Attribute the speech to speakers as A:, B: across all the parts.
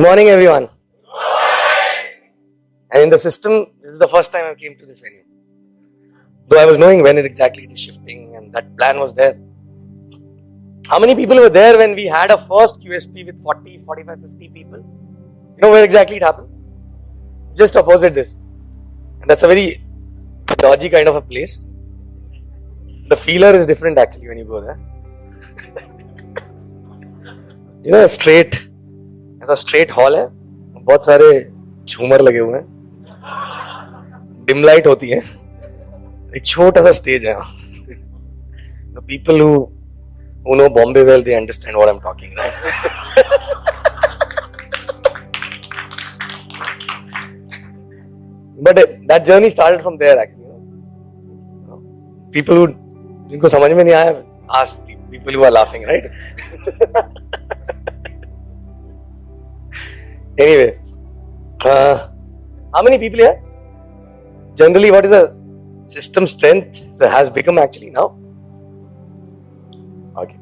A: Morning everyone. And in the system, this is the first time I came to this venue. Though I was knowing when exactly it is shifting and that plan was there. How many people were there when we had a first QSP with 40, 45, 50 people? You know where exactly it happened? Just opposite this. And that's a very dodgy kind of a place. The feeler is different actually when you go there. You know, ऐसा straight hall है, बहुत सारे झूमर लगे हुए हैं, dim light होती है, एक छोटा सा स्टेज है. The people who know Bombay well, they understand what I'm talking, right? But that journey started from there actually. You know? People who जिनको समझ में नहीं आया, ask people who are laughing, right? Anyway, how many people here? Generally, what is the system strength has become actually now? Okay.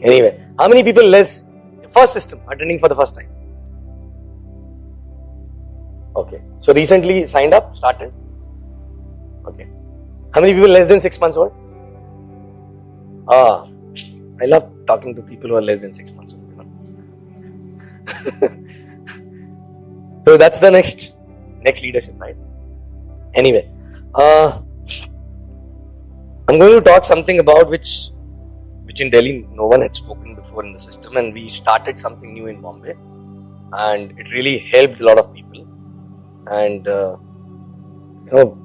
A: Anyway, how many people less first system attending for the first time? Okay. So recently signed up, started. Okay. How many people less than 6 months old? I love talking to people who are less than 6 months old. You know? So that's the next leadership, right? Anyway, I'm going to talk something about which in Delhi no one had spoken before in the system, and we started something new in Bombay, and it really helped a lot of people. And you know,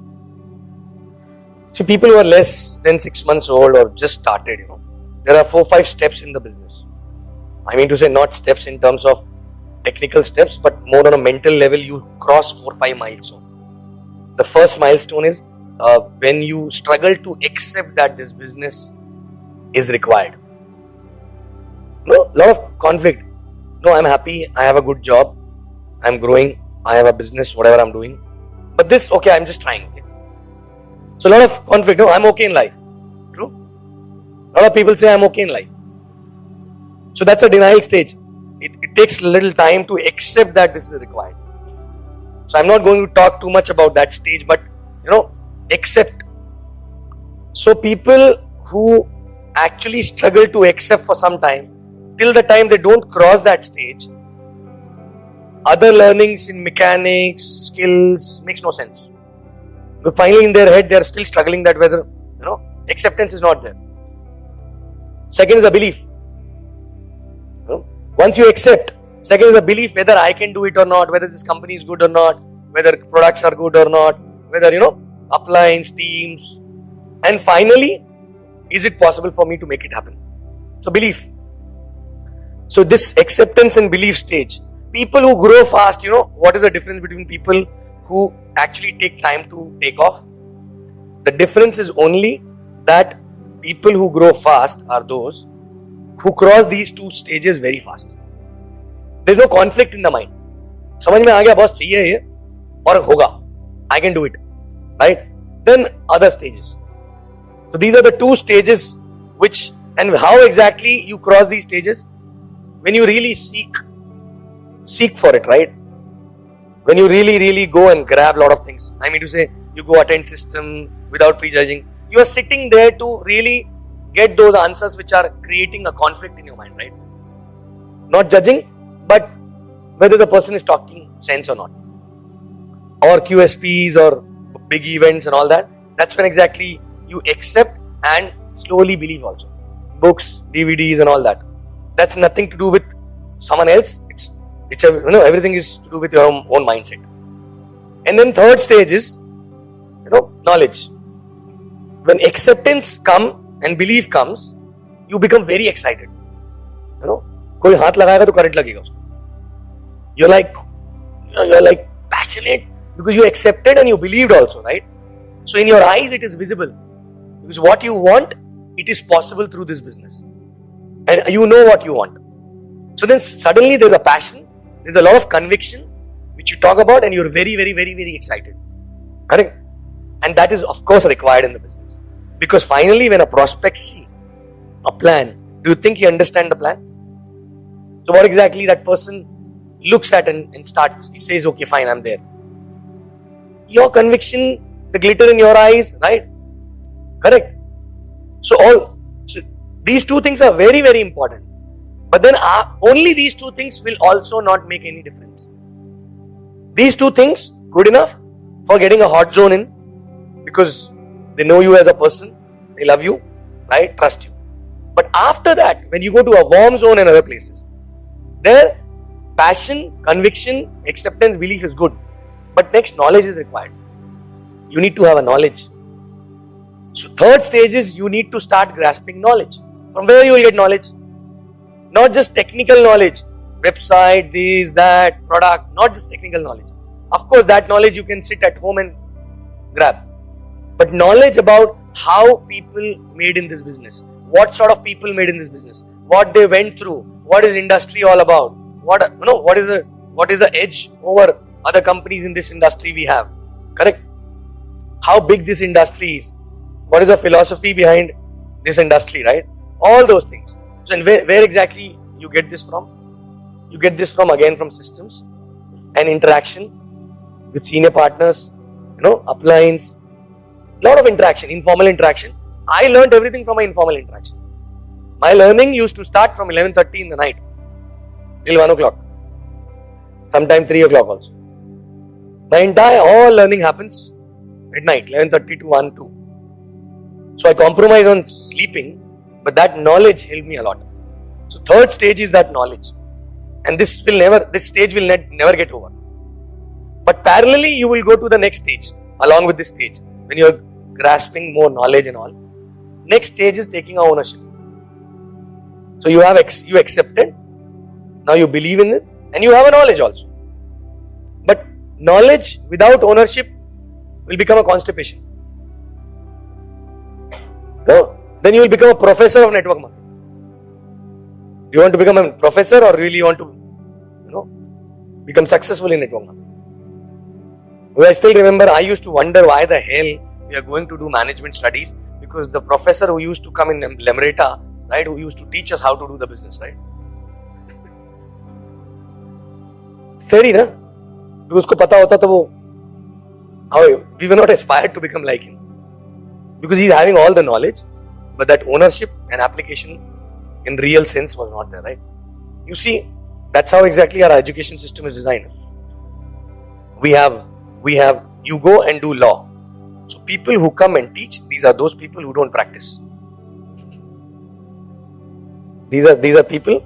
A: see, people who are less than 6 months old or just started, you know, there are 4-5 steps in the business. I mean to say, not steps in terms of technical steps, but more on a mental level. You cross 4-5 milestones. The first milestone is when you struggle to accept that this business is required. No, lot of conflict. No, I'm happy, I have a good job, I'm growing, I have a business, whatever I'm doing. But this, okay, I'm just trying. Okay? So a lot of conflict. No, I'm okay in life. True? A lot of people say I'm okay in life. So that's a denial stage. It takes a little time to accept that this is required. So I'm not going to talk too much about that stage, but you know, accept. So people who actually struggle to accept for some time, till the time they don't cross that stage, other learnings in mechanics, skills makes no sense. But finally in their head they are still struggling that whether, you know, acceptance is not there. Second is a belief. Once you accept, second is a belief whether I can do it or not, whether this company is good or not, whether products are good or not, whether, you know, uplines, teams, and finally, is it possible for me to make it happen? So belief. So this acceptance and belief stage, people who grow fast, you know, what is the difference between people who actually take time to take off? The difference is only that people who grow fast are those who cross these two stages very fast. There is no conflict in the mind. समझ में आ गया boss चाहिए ये और होगा. I can do it, right? Then other stages. So these are the two stages which, and how exactly you cross these stages? When you really seek for it, right? When you really go and grab a lot of things. I mean to say, you go attend system without prejudging. You are sitting there to really get those answers which are creating a conflict in your mind, right? Not judging, but whether the person is talking sense or not. Or QSPs or big events and all that. That's when exactly you accept and slowly believe also. Books, DVDs and all that. That's nothing to do with someone else. It's you know, everything is to do with your own mindset. And then third stage is, you know, knowledge. When acceptance comes and belief comes, you become very excited. You know, कोई हाथ लगाएगा तो current लगेगा उसको. You're like passionate because you accepted and you believed also, right? So in your eyes it is visible because what you want, it is possible through this business, and you know what you want. So then suddenly there's a passion, there's a lot of conviction which you talk about, and you're very excited. Correct? And that is of course required in the business. Because finally when a prospect see a plan, do you think he understands the plan? So what exactly that person looks at and starts, he says, okay, fine, I'm there. Your conviction, the glitter in your eyes, right? Correct. So these two things are very, very important. But then only these two things will also not make any difference. These two things, good enough for getting a hot zone in, because they know you as a person, they love you, right? Trust you. But after that, when you go to a warm zone and other places, there passion, conviction, acceptance, belief is good. But next, knowledge is required. You need to have a knowledge. So third stage is you need to start grasping knowledge. From where you will get knowledge? Not just technical knowledge, website, this, that, product, not just technical knowledge. Of course, that knowledge you can sit at home and grab. But knowledge about how people made in this business, what sort of people made in this business, what they went through, what is industry all about, what is the edge over other companies in this industry we have, correct? How big this industry is, what is the philosophy behind this industry, right? All those things. So where exactly you get this from? You get this from, again, from systems and interaction with senior partners, uplines, lot of interaction, informal interaction. I learned everything from my informal interaction. My learning used to start from 11:30 in the night till 1 o'clock, sometimes 3 o'clock also. My entire all learning happens at night, 11:30 to 1, 2. So I compromise on sleeping, but that knowledge helped me a lot. So third stage is that knowledge, and this stage will never get over. But parallelly, you will go to the next stage along with this stage when you are grasping more knowledge and all. Next stage is taking ownership. So you accepted, now you believe in it, and you have a knowledge also. But knowledge without ownership will become a constipation. No? Then you will become a professor of network marketing. Do you want to become a professor, or really you want to, become successful in network marketing? Well, I still remember I used to wonder why the hell we are going to do management studies, because the professor who used to come in Lemreta, right, who used to teach us how to do the business, right? Theory, na? Because usko pata hota to wo, we were not aspired to become like him. Because he is having all the knowledge, but that ownership and application in real sense was not there, right? You see, that's how exactly our education system is designed. We have, you go and do law. So people who come and teach, these are those people who don't practice. These are people,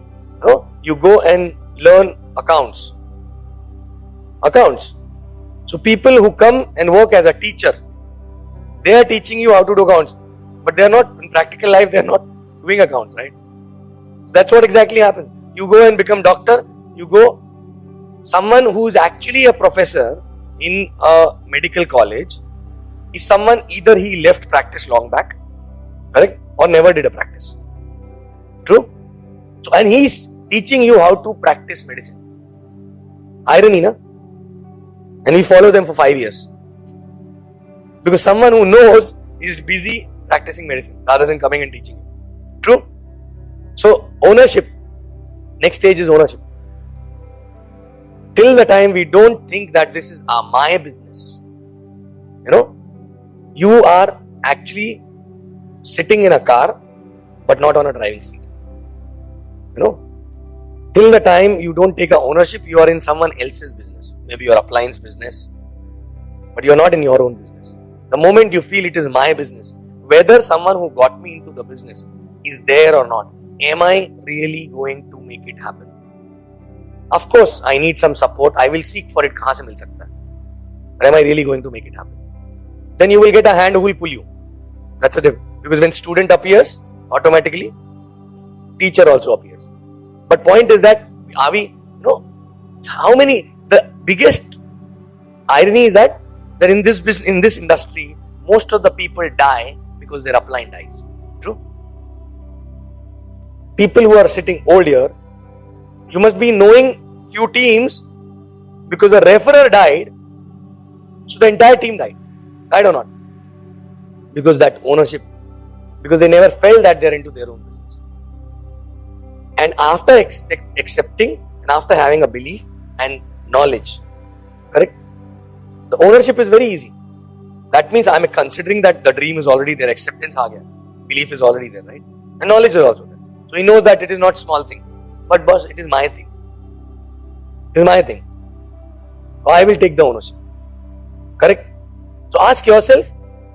A: you go and learn accounts. So people who come and work as a teacher, they are teaching you how to do accounts, but they are not, in practical life, they are not doing accounts, right? That's what exactly happens. You go and become doctor, someone who is actually a professor in a medical college is someone, either he left practice long back, correct, or never did a practice. True? So, and he's teaching you how to practice medicine. Irony, na? And we follow them for 5 years. Because someone who knows is busy practicing medicine rather than coming and teaching you. True? So, ownership. Next stage is ownership. Till the time we don't think that this is my business, you are actually sitting in a car but not on a driving seat. Till the time you don't take a ownership, you are in someone else's business. Maybe your appliance business, but you are not in your own business. The moment you feel it is my business, whether someone who got me into the business is there or not, am I really going to make it happen? Of course, I need some support. I will seek for it. Kahan se mil sakta hai? But am I really going to make it happen? Then you will get a hand who will pull you. That's a difference. Because when student appears, automatically teacher also appears. But point is that, the biggest irony is that in this industry, most of the people die because their upline dies. True? People who are sitting old here, you must be knowing few teams because the referrer died, so the entire team died. Died or not? Because that ownership, because they never felt that they're into their own business. And after accepting and after having a belief, and knowledge. Correct? The ownership is very easy. That means I'm considering that the dream is already there, acceptance aa gaya, belief is already there, right? And knowledge is also there. So he knows that it is not small thing, but boss, it is my thing. It is my thing. I will take the ownership. Correct? So ask yourself,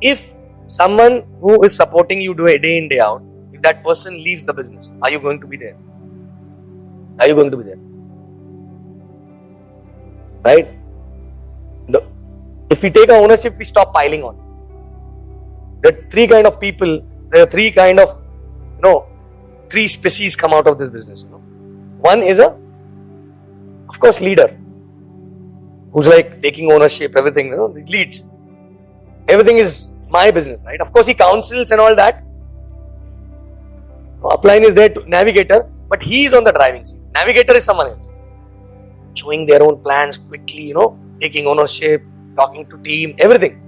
A: if someone who is supporting you day in, day out, if that person leaves the business, are you going to be there? Are you going to be there? Right? If we take our ownership, we stop piling on. There are three kind of people, there are three kind of, three species come out of this business. One is of course, leader, who's like taking ownership, everything, he leads. Everything is my business, right? Of course, he counsels and all that. Upline is there to navigator, but he is on the driving seat. Navigator is someone else, showing their own plans quickly, taking ownership, talking to team, everything.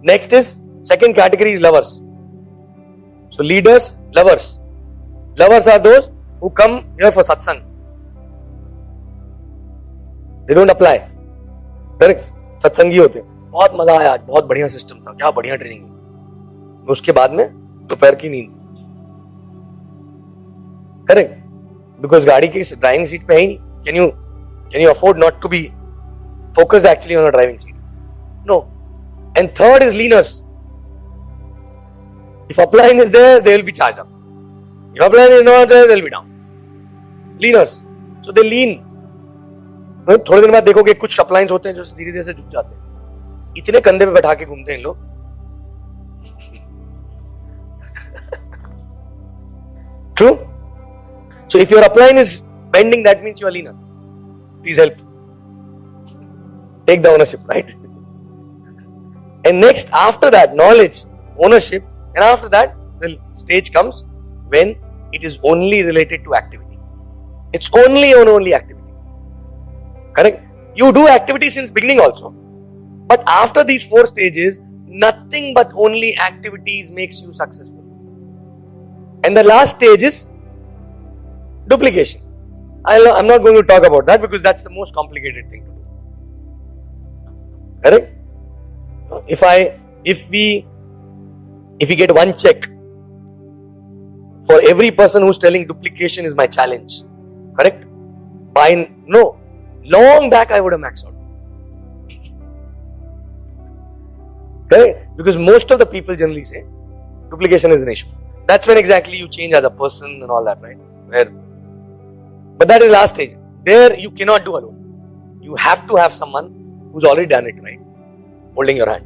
A: Next is, second category is lovers. So leaders, lovers. Lovers are those who come here for satsang. They don't apply. Correct? सत्संगी होते हैं. बहुत मजा आया आज, बहुत बढ़िया system था, क्या बढ़िया ट्रेनिंग हुई. उसके बाद में दोपहर की नींद. Correct? Because गाड़ी की ड्राइविंग सीट पे है ही नहीं. Can you afford not to be focused actually on a driving seat? No. And third is leaners. If upline is there, they will be charged up. If upline is not there, they will be down. Leaners. So they lean. थोड़े दिन बाद देखोगे कुछ अपलाइंस होते हैं जो धीरे धीरे से झुक जाते हैं. इतने कंधे पे बैठा के घूमते हैं लोग. True? So if your upline is bending, that means you are leaner. Please help. Take the ownership, right? And next, after that, knowledge, ownership, and after that, the stage comes when it is only related to activity. It's only activity. Correct? You do activity since beginning also. But after these 4 stages, nothing but only activities makes you successful. And the last stage is duplication. I'm not going to talk about that because that's the most complicated thing to do. Correct? If we get one check for every person who's telling duplication is my challenge, correct? Long back I would have maxed out. Correct? Because most of the people generally say duplication is an issue. That's when exactly you change as a person and all that, right? But that is last stage. There you cannot do alone. You have to have someone who's already done it, right? Holding your hand.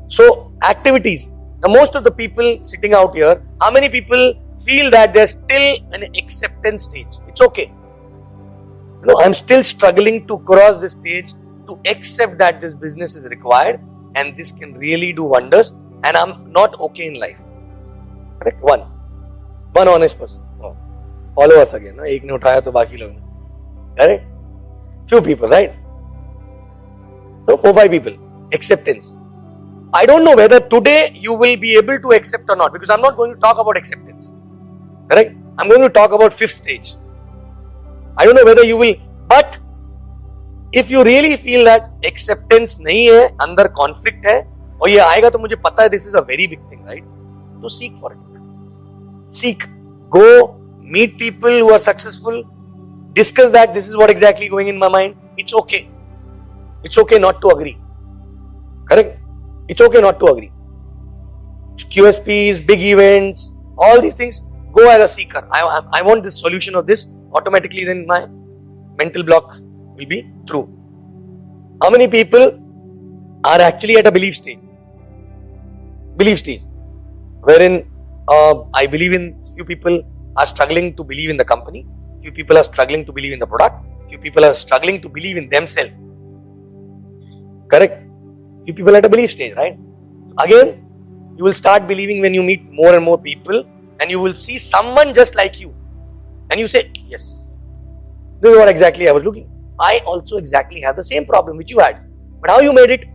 A: So activities. Now most of the people sitting out here, how many people feel that they're still an acceptance stage? It's okay. I'm still struggling to cross this stage to accept that this business is required and this can really do wonders and I'm not okay in life. Correct? One honest person. Followers again. एक ने उठाया तो बाकी लोग. Correct? Few people, right? So 4-5 people. Acceptance. I don't know whether today you will be able to accept or not because I'm not going to talk about acceptance. Correct? I'm going to talk about 5th stage. I don't know whether you will, but if you really feel that acceptance नहीं है, अंदर conflict है, और ये आएगा तो मुझे पता है this is a very big thing, right? तो seek for it. Seek. Go meet people who are successful. Discuss that this is what exactly going in my mind. It's okay. It's okay not to agree. Correct? It's okay not to agree. QSPs, big events, all these things, go as a seeker. I want this solution of this. Automatically then my mental block will be through. How many people are actually at a belief stage? Belief stage. Wherein I believe in few people are struggling to believe in the company. Few people are struggling to believe in the product. Few people are struggling to believe in themselves. Correct? Few people at a belief stage, right? Again, you will start believing when you meet more and more people and you will see someone just like you. And you say, yes, this is what exactly I was looking. I also exactly have the same problem which you had. But how you made it?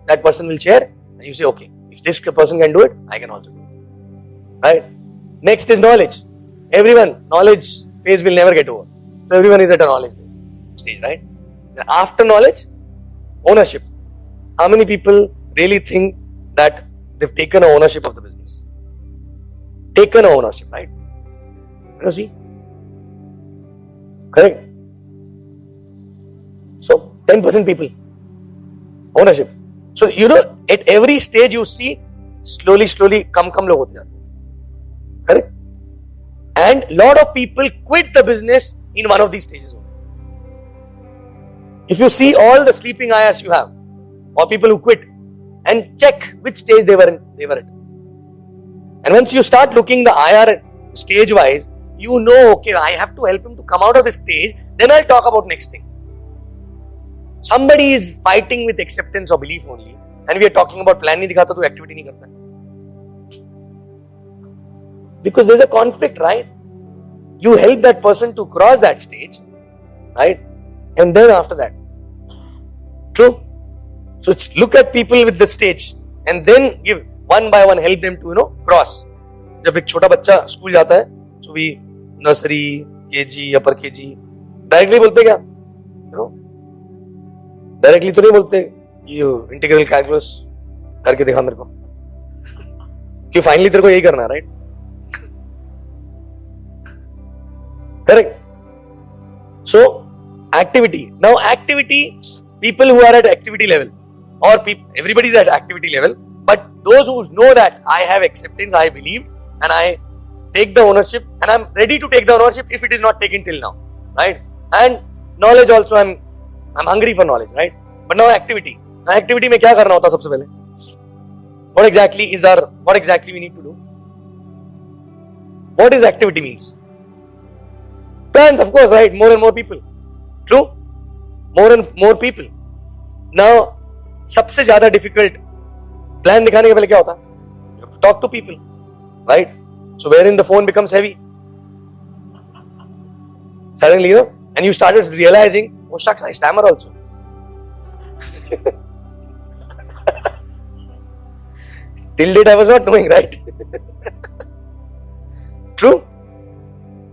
A: That person will share and you say, okay, if this person can do it, I can also do it. Right? Next is knowledge. Everyone, knowledge phase will never get over. So everyone is at a knowledge phase. stage, right? After knowledge, ownership. How many people really think that they've taken ownership of the business? Taken ownership, right? You see? Correct? So 10% people ownership. So at every stage you see slowly कम लोग होते जाते हैं. Correct? And lot of people quit the business in one of these stages. If you see all the sleeping IRs you have, or people who quit, and check which stage they were at. And once you start looking the IR stage wise, you know, okay, I have to help him to come out of this stage, then I'll talk about next thing. Somebody is fighting with acceptance or belief only, and we are talking about plan nahi dikhata to activity nahi karta. Because there's a conflict, right? You help that person to cross that stage, right? And then after that. True? So look at people with the stage and then give one by one, help them to cross. जब एक छोटा बच्चा school जाता है, so we nursery, KG, upper KG, directly बोलते क्या? Directly तो नहीं बोलते कि इंटीग्रल कैलकुलस करके दिखा मेरे को, कि फाइनली तेरे को यही करना है, right? Correct. So activity. Now activity, people who are at activity level, or everybody is at activity level, but those who know that I have acceptance, I believe, and I take the ownership, and I'm ready to take the ownership if it is not taken till now, right? And knowledge also, I'm hungry for knowledge, right? But now activity. Now activity में क्या करना होता सबसे पहले? What exactly we need to do? What is activity means? Plans, of course, right? More and more people. True? More and more people. Now, सबसे ज़्यादा difficult plan दिखाने के पहले क्या होता है? You have to talk to people, right? So wherein the phone becomes heavy. Suddenly, and you started realizing, oh shucks, I stammer also. Till date I was not knowing, right? True?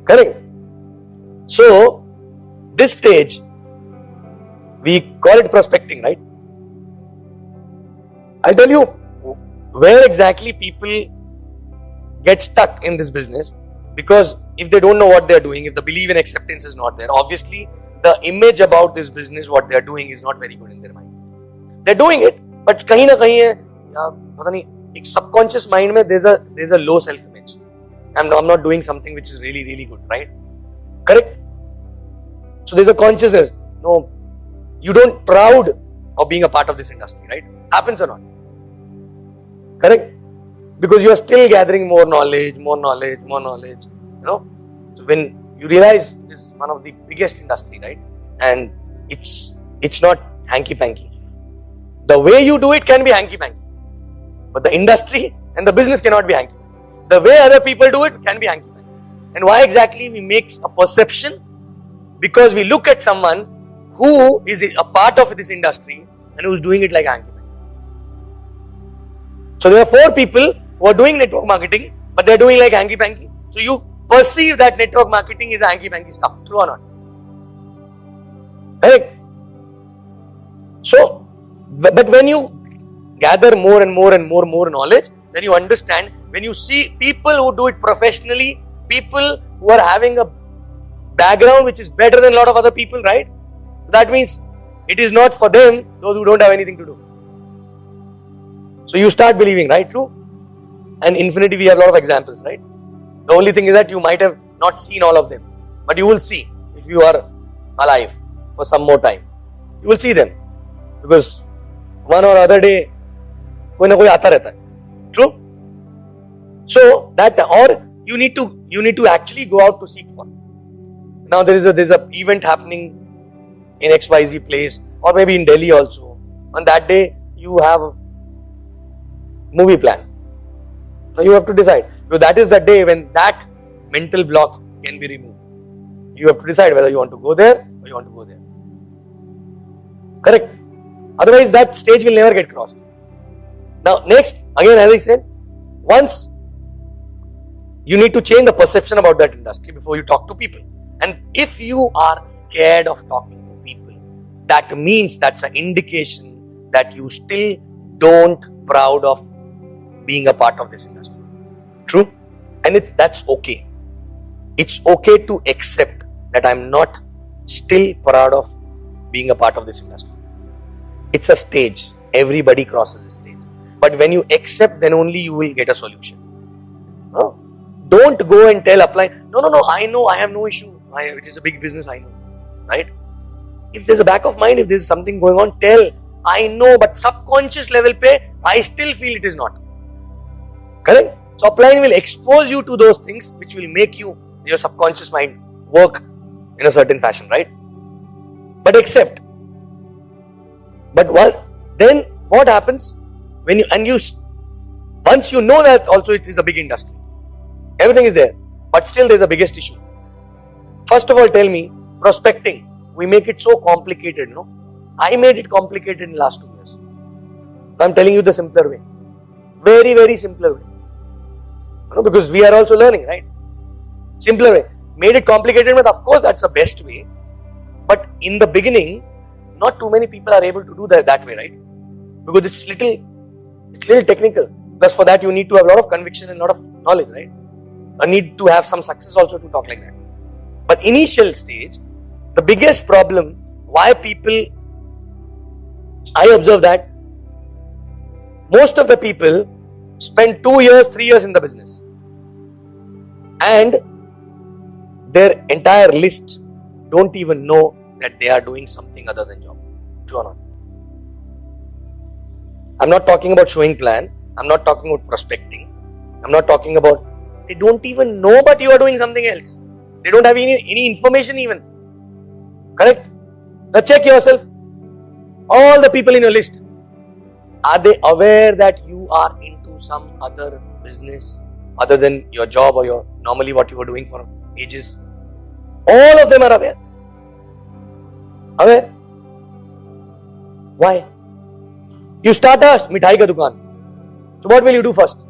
A: Correct? So, this stage, we call it prospecting, right? I'll tell you where exactly people get stuck in this business, because if they don't know what they're doing, if the belief in acceptance is not there, obviously the image about this business, what they're doing is not very good in their mind. They're doing it, but कहीं ना कहीं है, यार पता नहीं, एक subconscious mind में there's a low self-image. I'm not doing something which is really, really good, right? Correct? So there's a consciousness. No, you don't proud of being a part of this industry, right? Happens or not? Correct? Because you are still gathering more knowledge. So when you realize this is one of the biggest industry, right? And it's not hanky-panky. The way you do it can be hanky-panky, but the industry and the business cannot be hanky-panky. The way other people do it can be hanky-panky. And why exactly we make a perception? Because we look at someone who is a part of this industry and who is doing it like hanky-panky. So there are 4 people who are doing network marketing, but they are doing like hanky-panky. So you perceive that network marketing is a hanky-panky stuff. True or not? Correct? So, but when you gather more and more knowledge, then you understand, when you see people who do it professionally, people who are having a background which is better than a lot of other people, right? That means it is not for them, those who don't have anything to do. So you start believing, right? True? And Infinitive, we have a lot of examples, right? The only thing is that you might have not seen all of them, but you will see if you are alive for some more time. You will see them, because one or other day, कोई ना कोई आता रहता है. True? So that, or you need to actually go out to seek for. Now there is a event happening in XYZ place, or maybe in Delhi also. On that day, you have a movie plan. Now you have to decide. So that is the day when that mental block can be removed. You have to decide whether you want to go there or you want to go there. Correct? Otherwise, that stage will never get crossed. Now, next, again, as I said, once you need to change the perception about that industry before you talk to people. And if you are scared of talking to that means that's an indication that you still don't proud of being a part of this industry. True? And that's okay. It's okay to accept that I'm not still proud of being a part of this industry. It's a stage. Everybody crosses this stage. But when you accept, then only you will get a solution. No? Don't go and tell upline, no, I know, I have no issue. It is a big business, I know. Right? If there's a back of mind, if there's something going on, tell, I know, but subconscious level pe, I still feel it is not. Correct? So upline will expose you to those things which will make your subconscious mind work in a certain fashion, right? But accept. But then what happens when once you know that also it is a big industry, everything is there, but still there is a biggest issue. First of all, tell me, prospecting, we make it so complicated, no? I made it complicated in the last 2 years. I'm telling you the simpler way. Very, very simpler way. Because we are also learning, right? Simpler way. Made it complicated, but of course that's the best way. But in the beginning, not too many people are able to do that way, right? Because it's little technical. Plus for that you need to have a lot of conviction and a lot of knowledge, right? A need to have some success also to talk like that. But initial stage, the biggest problem, why people, I observe that most of the people spend 2 years, 3 years in the business. And their entire list don't even know that they are doing something other than job. True or not? I'm not talking about showing plan. I'm not talking about prospecting. I'm not talking about, they don't even know but you are doing something else. They don't have any information even. Correct? Now check yourself. All the people in your list, are they aware that you are into some other business other than your job or normally what you were doing for ages? All of them are aware. Aware? Why? You start a mithai ka dukaan. So what will you do first?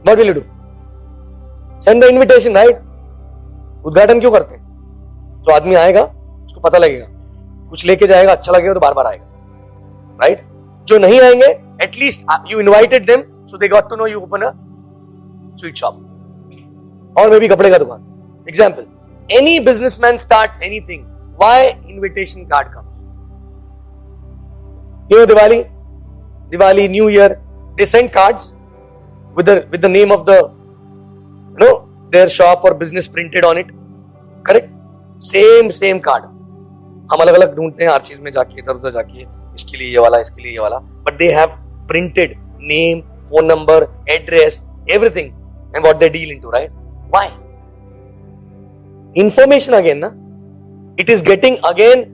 A: What will you do? Send the invitation, right? उद्घाटन क्यों करते हैं? तो आदमी आएगा, उसको पता लगेगा, कुछ लेके जाएगा, अच्छा लगेगा तो बार बार आएगा, right? जो नहीं आएंगे, at least you invited them, so they got to know you open a sweet shop, or maybe कपड़े का दुकान. Example: any businessman start anything. Why invitation card comes? You know Diwali, New Year, they send cards with the name of their shop or business printed on it. Correct? Same card. हम अलग अलग ढूंढते हैं हर चीज में जाके इधर उधर जाके इसके लिए ये वाला, but they have printed name, phone number, address, everything and what they deal into, right? Why? Information again, na? It is getting again,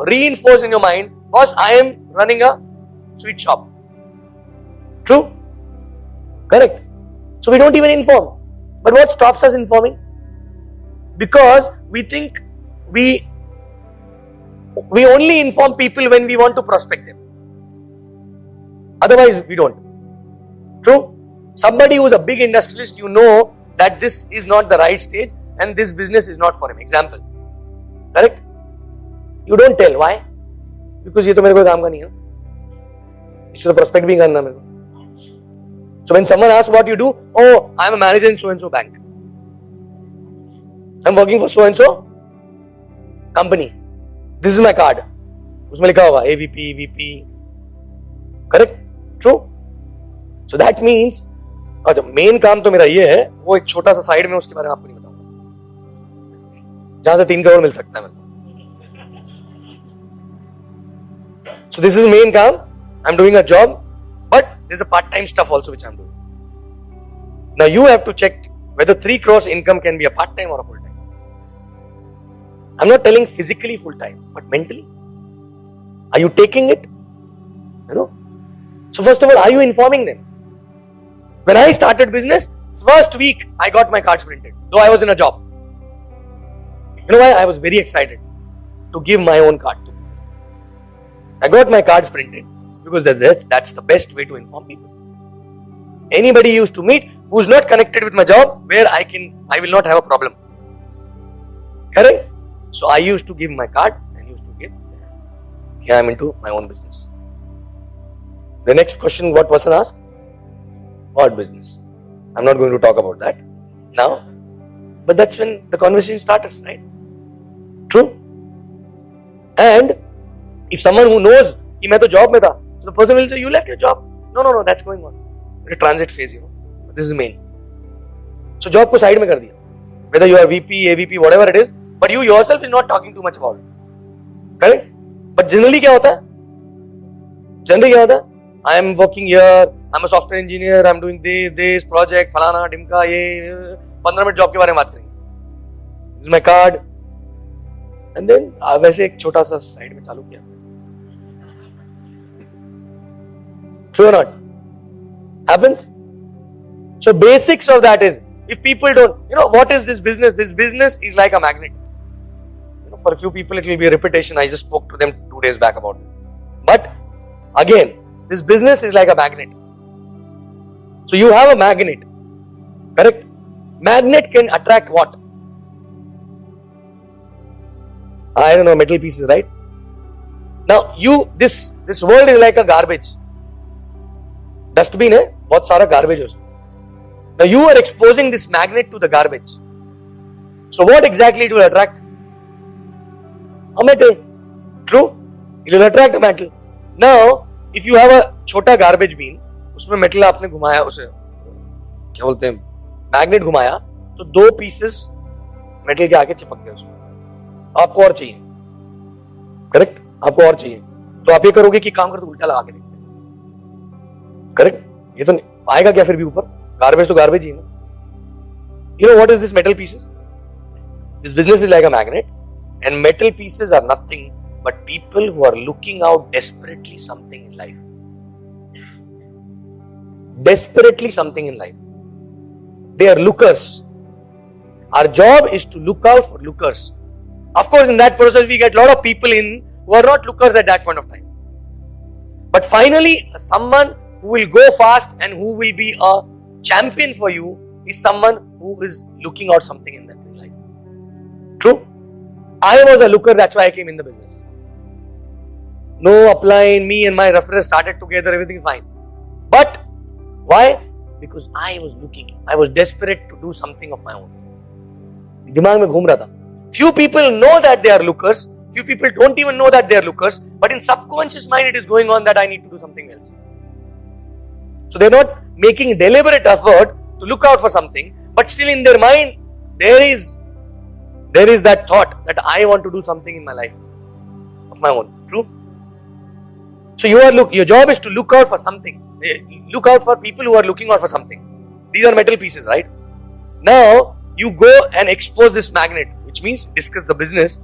A: reinforced in your mind. Because I am running a sweet shop. True? Correct. So we don't even inform. But what stops us informing? Because we think we only inform people when we want to prospect them. Otherwise, we don't. True? Somebody who is a big industrialist, you know that this is not the right stage and this business is not for him. Example. Correct? You don't tell. Why? Because ये तो मेरे को काम का नहीं है. इसको तो prospect भी करना मेरे को. So when someone asks what you do, oh, I am a manager in so and so bank. I am working for so and so company. This is my card. उसमें लिखा होगा AVP, VP. Correct? True? So that means, अच्छा main काम तो मेरा ये है, वो एक छोटा सा साइड में उसके बारे में आपको नहीं बताऊंगा. जहां से 3 करोड़ मिल सकता है मेरे को. So this is main काम. I'm doing a job, but there's a part-time stuff also which I'm doing. Now you have to check whether 3 crores income can be a part-time or a full-time. I'm not telling physically full-time, but mentally. Are you taking it? So first of all, are you informing them? When I started business, first week I got my cards printed, though I was in a job. You know why? I was very excited to give my own card to. I got my cards printed because that's the best way to inform people. Anybody you used to meet who's not connected with my job, where I will not have a problem. Correct? So I used to give my card and used to give. Here I am into my own business. The next question what person asked? What business? I'm not going to talk about that now. But that's when the conversation starts, right? True? And if someone who knows कि मैं तो job में था, so the person will say, you left your job. No, that's going on. The transit phase, This is main. So job को side में कर दिया. Whether you are VP, AVP, whatever it is, but you yourself is not talking too much about it. Correct? But generally क्या होता है? Generally क्या होता है? I am working here, I'm a software engineer, I'm doing this project, फलाना, ढिमका, ये 15 minute job के बारे में बात करेंगे. This is my card. And then वैसे एक छोटा सा साइड में चालू किया. True or not? Happens. So basics of that is, if people don't, what is this business? This business is like a magnet. For a few people it will be a repetition. I just spoke to them 2 days back about it. But again, this business is like a magnet. So you have a magnet, correct? Magnet can attract what? I don't know, metal pieces, right? Now this world is like a garbage. Dustbin है, बहुत सारा garbage है उसमें. Now you are exposing this magnet to the garbage. So what exactly it will attract? A metal. True? It will attract a metal. Now, if you have a छोटा garbage bin, उसमें metal आपने घुमाया उसे, क्या बोलते हैं, magnet घुमाया, तो 2 pieces metal के आगे चिपक गए उसमें. आपको और चाहिए. Correct? आपको और चाहिए. तो आप ये करोगे कि काम कर तो उल्टा लगा के देखते हैं. Correct? ये तो आएगा क्या फिर भी ऊपर? Garbage तो garbage ही है ना. You know what is this metal pieces? This business is like a magnet, and metal pieces are nothing but people who are looking out desperately something in life. Desperately something in life. They are lookers. Our job is to look out for lookers. Of course, in that process, we get a lot of people in who are not lookers at that point of time. But finally, someone who will go fast and who will be a champion for you is someone who is looking out something in that life. True? I was a looker, that's why I came in the business. No upline, me and my reference started together, everything is fine. But why? Because I was looking. I was desperate to do something of my own. दिमाग में घूम रहा था. Few people know that they are lookers. Few people don't even know that they are lookers. But in subconscious mind, it is going on that I need to do something else. So they are not making deliberate effort to look out for something, but still in their mind, there is that thought that I want to do something in my life of my own. True? So your job is to look out for something. Look out for people who are looking out for something. These are metal pieces, right? Now you go and expose this magnet, which means discuss the business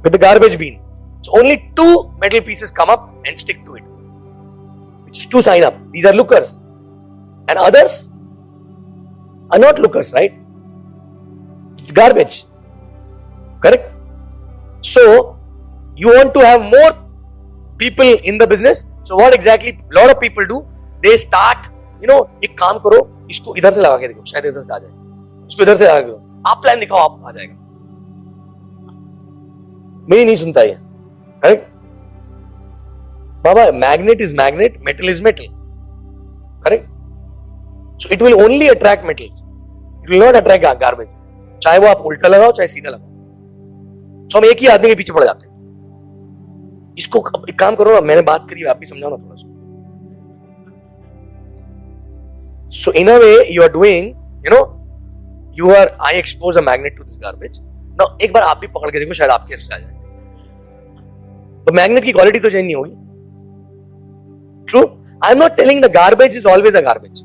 A: with the garbage bin. So only 2 metal pieces come up and stick to it, which is to sign up. These are lookers, and others are not lookers, right? It's garbage. Correct? So you want to have more people in the business. So what exactly a lot of people do? They start, एक काम करो, इसको इधर से लगा के देखो, शायद इधर से आ जाए. इसको इधर से लगा के देखो. आप प्लान दिखाओ, आप आ जाएगा. मेरी नहीं सुनता ये. Correct? Baba, magnet is magnet, metal is metal. Correct? So it will only attract metals. It will not attract garbage. चाहे वो आप उल्टा लगाओ, चाहे सीधा लगाओ. So हम एक ही आदमी के पीछे पड़ जाते हैं. इसको एक काम करो ना, मैंने बात करी, आप भी समझाओ ना थोड़ा सा. So in a way you are doing, I expose a magnet to this garbage. Now एक बार आप भी पकड़ के देखो, शायद आपके से आ जाए. तो मैग्नेट की क्वालिटी तो चेंज नहीं होगी. True? I am not telling the garbage is always a garbage.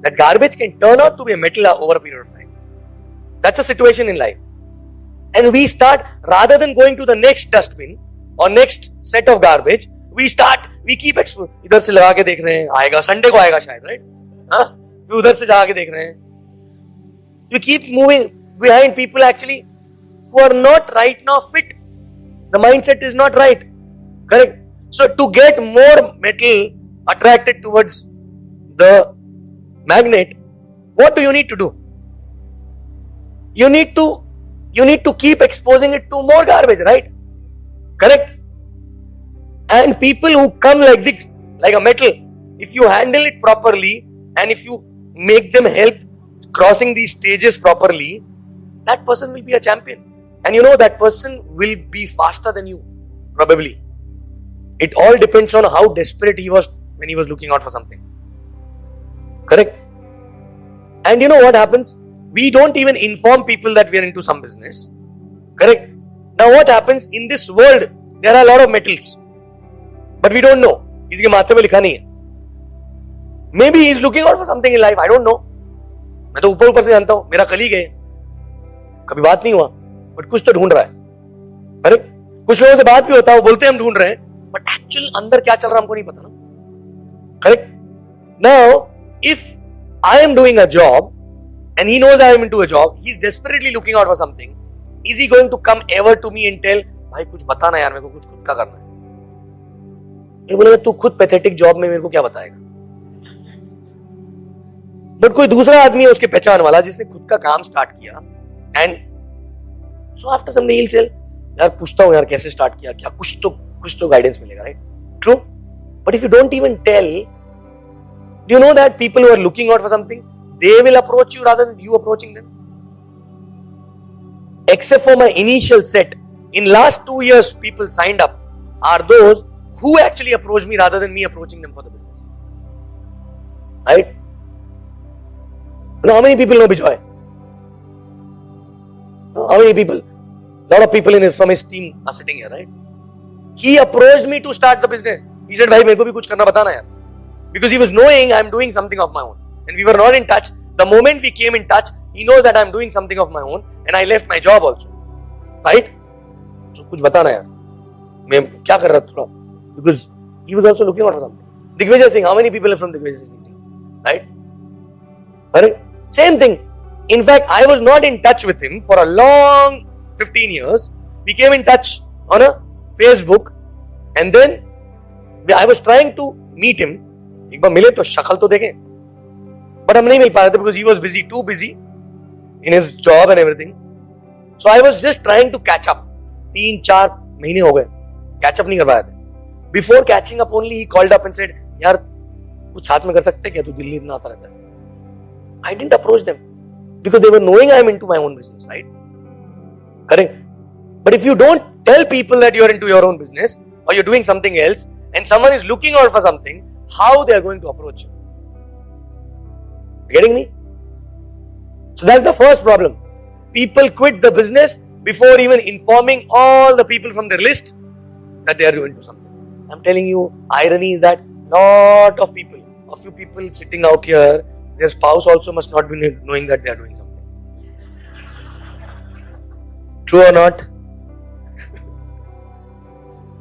A: That garbage can turn out to be a metal over a period of time. That's a situation in life. And we start, rather than going to the next dustbin or next set of garbage, we keep इधर से लगा के देख रहे हैं, आएगा Sunday को आएगा शायद, right? हाँ, उधर से जाके देख रहे हैं. We keep moving behind people actually who are not right now fit. The mindset is not right. Correct? So to get more metal attracted towards the magnet, what do you need to do? You need to keep exposing it to more garbage, right? Correct? And people who come like this, like a metal, if you handle it properly and if you make them help crossing these stages properly, that person will be a champion. And you know, that person will be faster than you, probably. It all depends on how desperate he was when he was looking out for something. Correct? And you know what happens? We don't even inform people that we are into some business. Correct? Now what happens in this world? There are a lot of metals, but we don't know. Iske माथे पे लिखा नहीं है. Maybe he is looking out for something in life. I don't know. मैं तो ऊपर ऊपर से जानता हूँ. मेरा कलीग है. कभी बात नहीं हुआ, but कुछ तो ढूंढ रहा है. करेक्ट? कुछ लोगों से बात भी होता है, वो बोलते हैं हम ढूंढ रहे हैं, but actual अंदर क्या चल रहा है हमको नहीं पता ना. Correct? Now, if I am doing a job and he knows I am into a job, he is desperately looking out for something. Is he going to come ever to me and tell, भाई कुछ बता ना यार, मेरे को कुछ खुद का करना है. ये बोलेगा तू खुद पैथेटिक जॉब में मेरे को क्या बताएगा. बट कोई दूसरा आदमी है उसके पहचान वाला जिसने खुद का काम स्टार्ट किया, and so after some day चल यार पूछता हूं यार कैसे स्टार्ट किया, क्या कुछ तो गाइडेंस मिलेगा. Right? True. But if you don't even tell, do you know that people who are looking out for something, they will approach you rather than you approaching them. Except for my initial set, in last 2 years people signed up are those who actually approached me rather than me approaching them for the business. Right? Now how many people know BHAI? How many people? Lot of people from his team are sitting here, right? He approached me to start the business. He said, भाई मेरे को भी कुछ करना बताना यार. Because he was knowing I am doing something of my own. And we were not in touch. The moment we came in touch, he knows that I am doing something of my own, and I left my job also. Right? So कुछ बताना यार. मैं क्या कर रहा था? Because he was also looking out for something. Digvijay Singh, how many people are from Digvijay Singh team? Right? Correct? Same thing. In fact, I was not in touch with him for a long 15 years. We came in touch on a Facebook, and then I was trying to meet him. एक बार मिले तो शक्ल तो देखें. But हम नहीं मिल पा रहे थे because he was busy, too busy in his job and everything. So I was just trying to catch up. 3-4 महीने हो गए, catch up नहीं कर पाया थे. Before catching up only, he called up and said, यार कुछ साथ में कर सकते क्या, तू दिल्ली इतना आता रहता है. I didn't approach them because they were knowing I am into my own business, right? Correct? But if you don't tell people that you are into your own business or you're doing something else and someone is looking out for something, how they are going to approach you? Getting me? So that's the first problem. People quit the business before even informing all the people from their list that they are doing something. I'm telling you, irony is that lot of people, a few people sitting out here, their spouse also must not be knowing that they are doing something. True or not?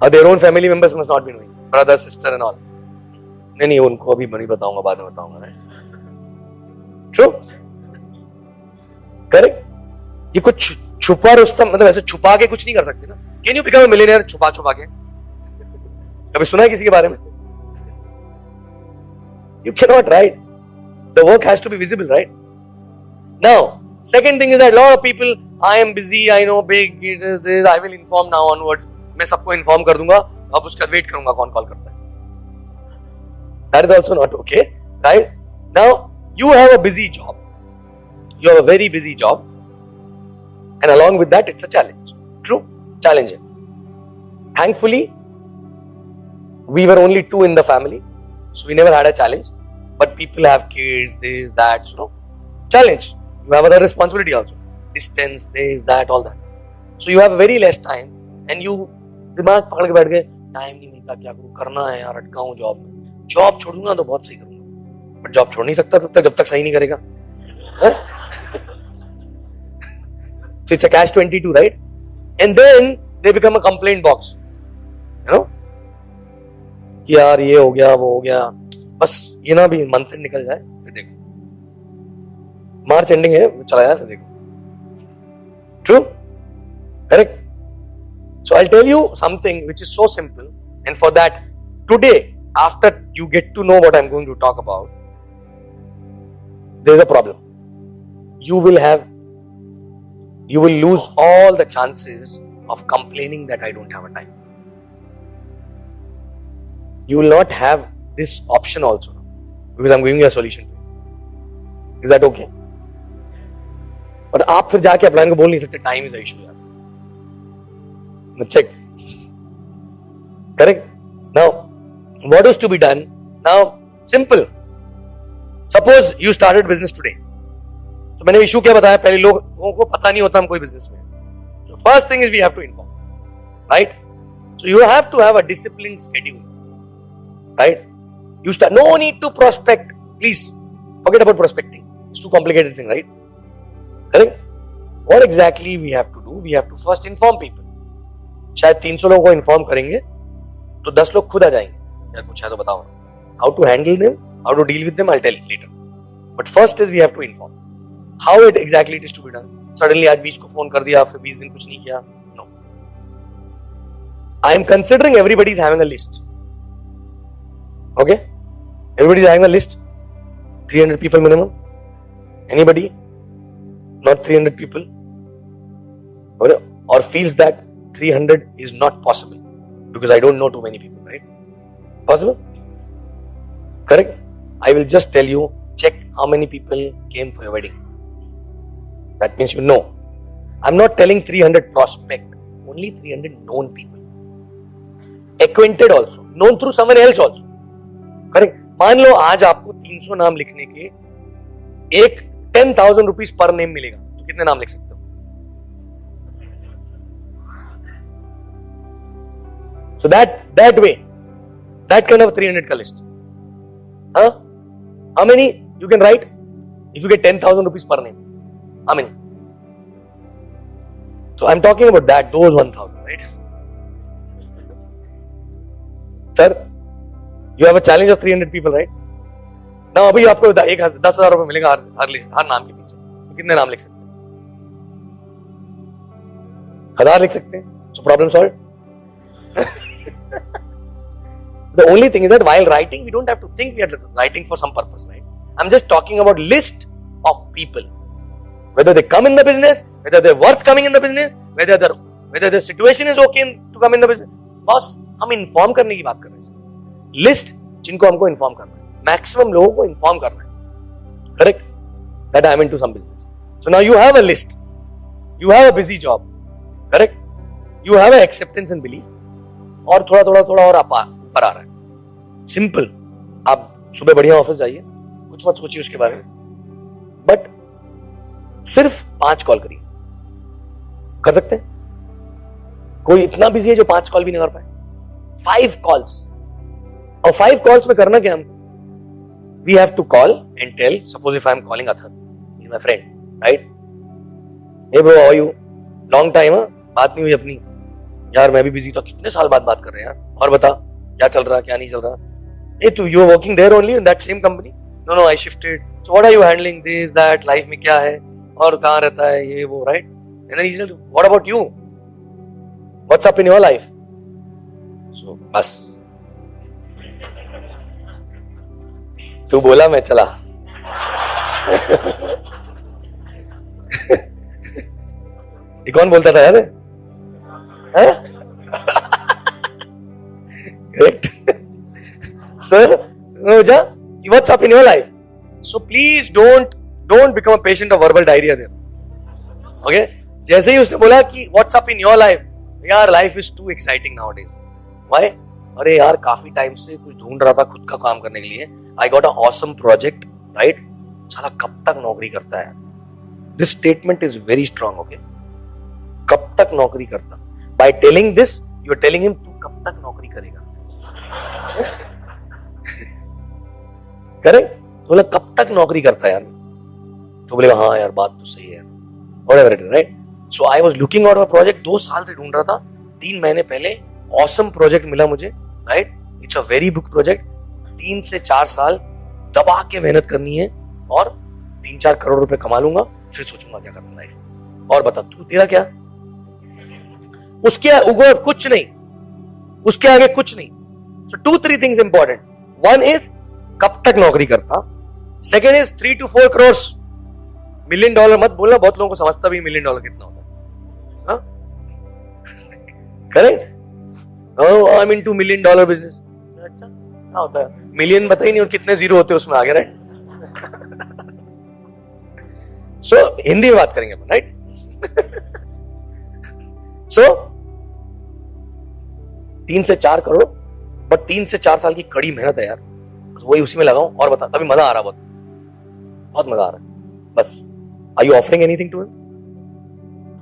A: Or their own family members must not be knowing. Brother, sister and all. नहीं उनको अभी नहीं बताऊंगा, बाद में बताऊंगा. Right? True? Correct? ये कुछ छुपा रुस्तम, मतलब ऐसे छुपा के कुछ नहीं कर सकते ना. Can you become a millionaire छुपा के? कभी सुना है किसी के बारे में? You cannot, right? The work has to be visible, right? Now, second thing is that a lot of people, I am busy, I know big, it is this, I will inform now onwards. मैं सबको inform कर दूंगा, अब उसका wait करूंगा कौन call करता है. That is also not okay, right? Now, you have a busy job. You have a very busy job. And along with that, it's a challenge. True? Challenging. Thankfully, we were only 2 in the family. So we never had a challenge. But people have kids, this, that, so challenge. You have other responsibility also. Distance, this, that, all that. So you have very less time. And you, दिमाग पकड़ के बैठ गए, time नहीं मिलता, क्या करूं, करना है यार, अटका हूं जॉब में. जॉब छोड़ूंगा तो बहुत सही करूंगा. बट जॉब छोड़ नहीं सकता तब तक जब तक सही नहीं करेगा. So it's a catch-22, right? And then they become a complaint box. You know? कि यार ये हो गया, वो हो गया. बस ये ना भी मंथ निकल जाए, फिर देखो. मार्च एंडिंग है, चला जाए, फिर देखो. True? Correct? So I'll tell you something which is so simple. And for that, today, after you get to know what I'm going to talk about, there's a problem. You will lose all the chances of complaining that I don't have a time. you will not have this option also because I'm giving you a solution. Is that okay? But आप फिर जाके upline को बोल नहीं सकते time is issue यार. Check. Correct? Now, what is to be done? Now, simple. Suppose you started business today. तो मैंने इशू क्या बताया, पहले लोगों को पता नहीं होता हम कोई बिजनेस में. So first thing is we have to inform, right? So you have to have a disciplined schedule, right? You start. No need to prospect. Please forget about prospecting. It's too complicated thing, right? Correct? What exactly we have to do? We have to first inform people. शायद 300 लोगों को inform करेंगे तो 10 लोग खुद आ जाएंगे, यार कुछ है तो बताओ. How to handle them, how to deal with them, I tell later. But first is we have to inform. How it exactly it is to be done. Suddenly आज 20 को फोन कर दिया, फिर 20 दिन कुछ नहीं किया. No. I am considering everybody is having a list. Okay, everybody is having a list. 300 people minimum. Anybody not 300 people or feels that 300 is not possible because I don't know too many people, right? Possible? Correct? I will just tell you, check how many people came for your wedding. That means you know. I'm not telling 300 prospect, only 300 known people. Acquainted also, known through someone else also. Correct? मान लो आज आपको 300 नाम लिखने के एक 10,000 rupees per name मिलेगा, तो कितने नाम लिख सकते हो? So that way, that kind of 300 ka list. Huh? How many you can write if you get 10,000 rupees per name? How many? So I'm talking about that, those 1,000, right? Sir, you have a challenge of 300 people, right? Now अभी आपको 10,000 रुपए मिलेगा हर नाम के पीछे, तो कितने नाम लिख सकते हैं? 1000 लिख सकते हैं. So problem solved. The only thing is that while writing, we don't have to think we are writing for some purpose, right? I'm just talking about list of people, whether they come in the business, whether they're worth coming in the business, whether the situation is okay to come in the business. बस हम inform करने की बात कर रहे हैं. List जिनको हमको इन्फॉर्म करना है, मैक्सिमम लोगों को इन्फॉर्म करना है. Correct? That I am into some business. So now you have a list, you have a busy job, correct? You have an acceptance and belief. और थोड़ा और ऊपर आ रहा है. सिंपल. आप सुबह बढ़िया ऑफिस जाइए, कुछ मत सोचिए उसके बारे में, बट सिर्फ 5 कॉल करिए. कर सकते हैं? कोई इतना बिजी है जो 5 कॉल भी नहीं कर पाए? 5 कॉल्स. और 5 कॉल्स में करना क्या? हम we have to call and tell. Suppose if I am calling other, he is my friend, right? Hey bro, how are you? Long time, बात नहीं हुई अपनी. यार मैं भी बिजी था, कितने साल बाद बात कर रहे हैं यार. और बता क्या चल रहा, क्या नहीं चल रहा. ए तू you are working there only in that same company? No I shifted. So what are you handling this that, life में क्या है और कहां रहता है ये वो, राइट? And then he said what about you, what's up in your life. So बस तू बोला मैं चला. ये कौन बोलता था यार? Correct? Sir, what's up in your life? So please don't become a patient of verbal diarrhea there. Okay? जैसे ही उसने बोला कि what's up in your life, यार life is too exciting nowadays. Why? अरे यार काफी टाइम से कुछ ढूंढ रहा था खुद का काम करने के लिए. I got an awesome project, right? साला कब तक नौकरी करता है? This statement is very strong, okay? कब तक नौकरी करता? By telling this, you're telling him तू कब तक नौकरी करेगा. करेक्ट? तो बोला कब तक नौकरी करता है यार? तो बोलेगा हाँ यार बात तो सही है. Whatever it is, right? So I was looking out for a project. 2 साल से ढूंढ रहा था. 3 महीने पहले awesome project मिला मुझे, right? It's a very big project. 3 से 4 साल दबा के मेहनत करनी है और 3-4 करोड़ रुपए कमा लूंगा, फिर सोचूंगा क्या करना लाइफ. और बता तू, तेरा क्या? उसके ऊपर कुछ नहीं, उसके आगे कुछ नहीं. So 2-3 things important. One is कब तक नौकरी करता. Second is 3 to 4 crores. $1 million मत बोलना, बहुत लोगों को समझता भी $1 million कितना होता है. Correct? Oh, I'm into $1 million business. अच्छा, क्या होता है, मिलियन पता ही नहीं और कितने जीरो होते हैं उसमें आगे, राइट? सो हिंदी में बात करेंगे अपन, राइट? सो 3 से 4 करोड़, बट 3 से 4 साल की कड़ी मेहनत है यार, वही उसी में लगाऊं और बता, तभी मजा आ रहा, बहुत बहुत मजा आ रहा है बस. Are you offering anything to him?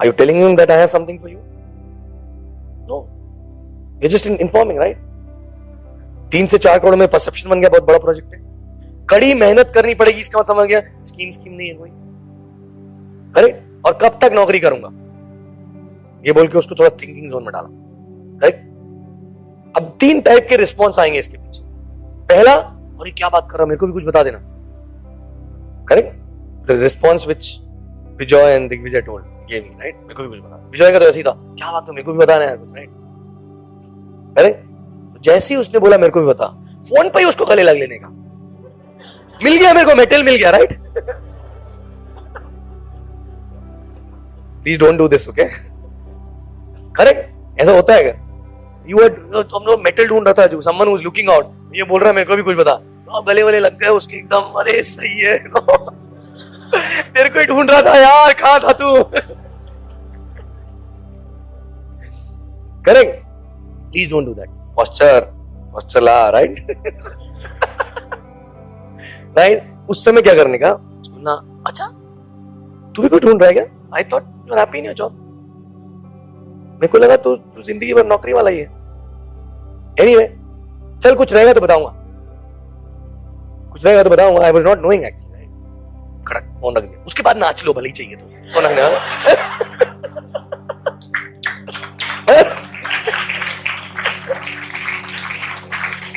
A: Are you telling him that I have something for you? No, you just informing, right? 3 से 4 करोड़ में परसेप्शन बन गया, बहुत बड़ा प्रोजेक्ट है, कड़ी मेहनत करनी पड़ेगी, इसका मतलब समझ गया. स्कीम नहीं है कोई, करेक्ट? और कब तक नौकरी करूंगा, ये बोल के उसको थोड़ा थिंकिंग जोन में डाला, करेक्ट? अब 3 टाइप के रिस्पॉन्स आएंगे इसके पीछे. पहला, और ये क्या बात कर रहा, मेरे को भी कुछ बता देना, correct? The response which Vijay and Digvijay told gave me, right? मेरे को भी कुछ बता. विजय का तो ऐसे ही था, क्या बात है, मेरे को भी बताना है कुछ, राइट? करेक्ट? जैसे ही उसने बोला मेरे को भी बता, फोन पे ही उसको गले लग लेने का, मिल गया मेरे को, मेटल मिल गया, right? Please don't do this, okay? Correct? ऐसा होता है क्या? हम लोग मेटल ढूंढ रहा था, जो someone who is looking out, ये बोल रहा है मेरे को भी कुछ बता, तो गले वाले लग गए उसके एकदम, अरे सही है, तेरे को ही ढूंढ रहा था यार, कहां था तू? Correct? Please don't do that. Posture ला, राइट? राइट? उस समय क्या करने का, सुनना, अच्छा तू भी कुछ ढूंढ रहा है क्या? I thought you are happy in your job. मेरे को लगा तू जिंदगी भर नौकरी वाला ही है. एनीवे, चल कुछ रहेगा तो बताऊंगा, कुछ रहेगा तो बताऊंगा. I was not knowing actually. कड़क फोन रख दिया. उसके बाद नाच लो, भले ही चाहिए तो फोन रखने वाला.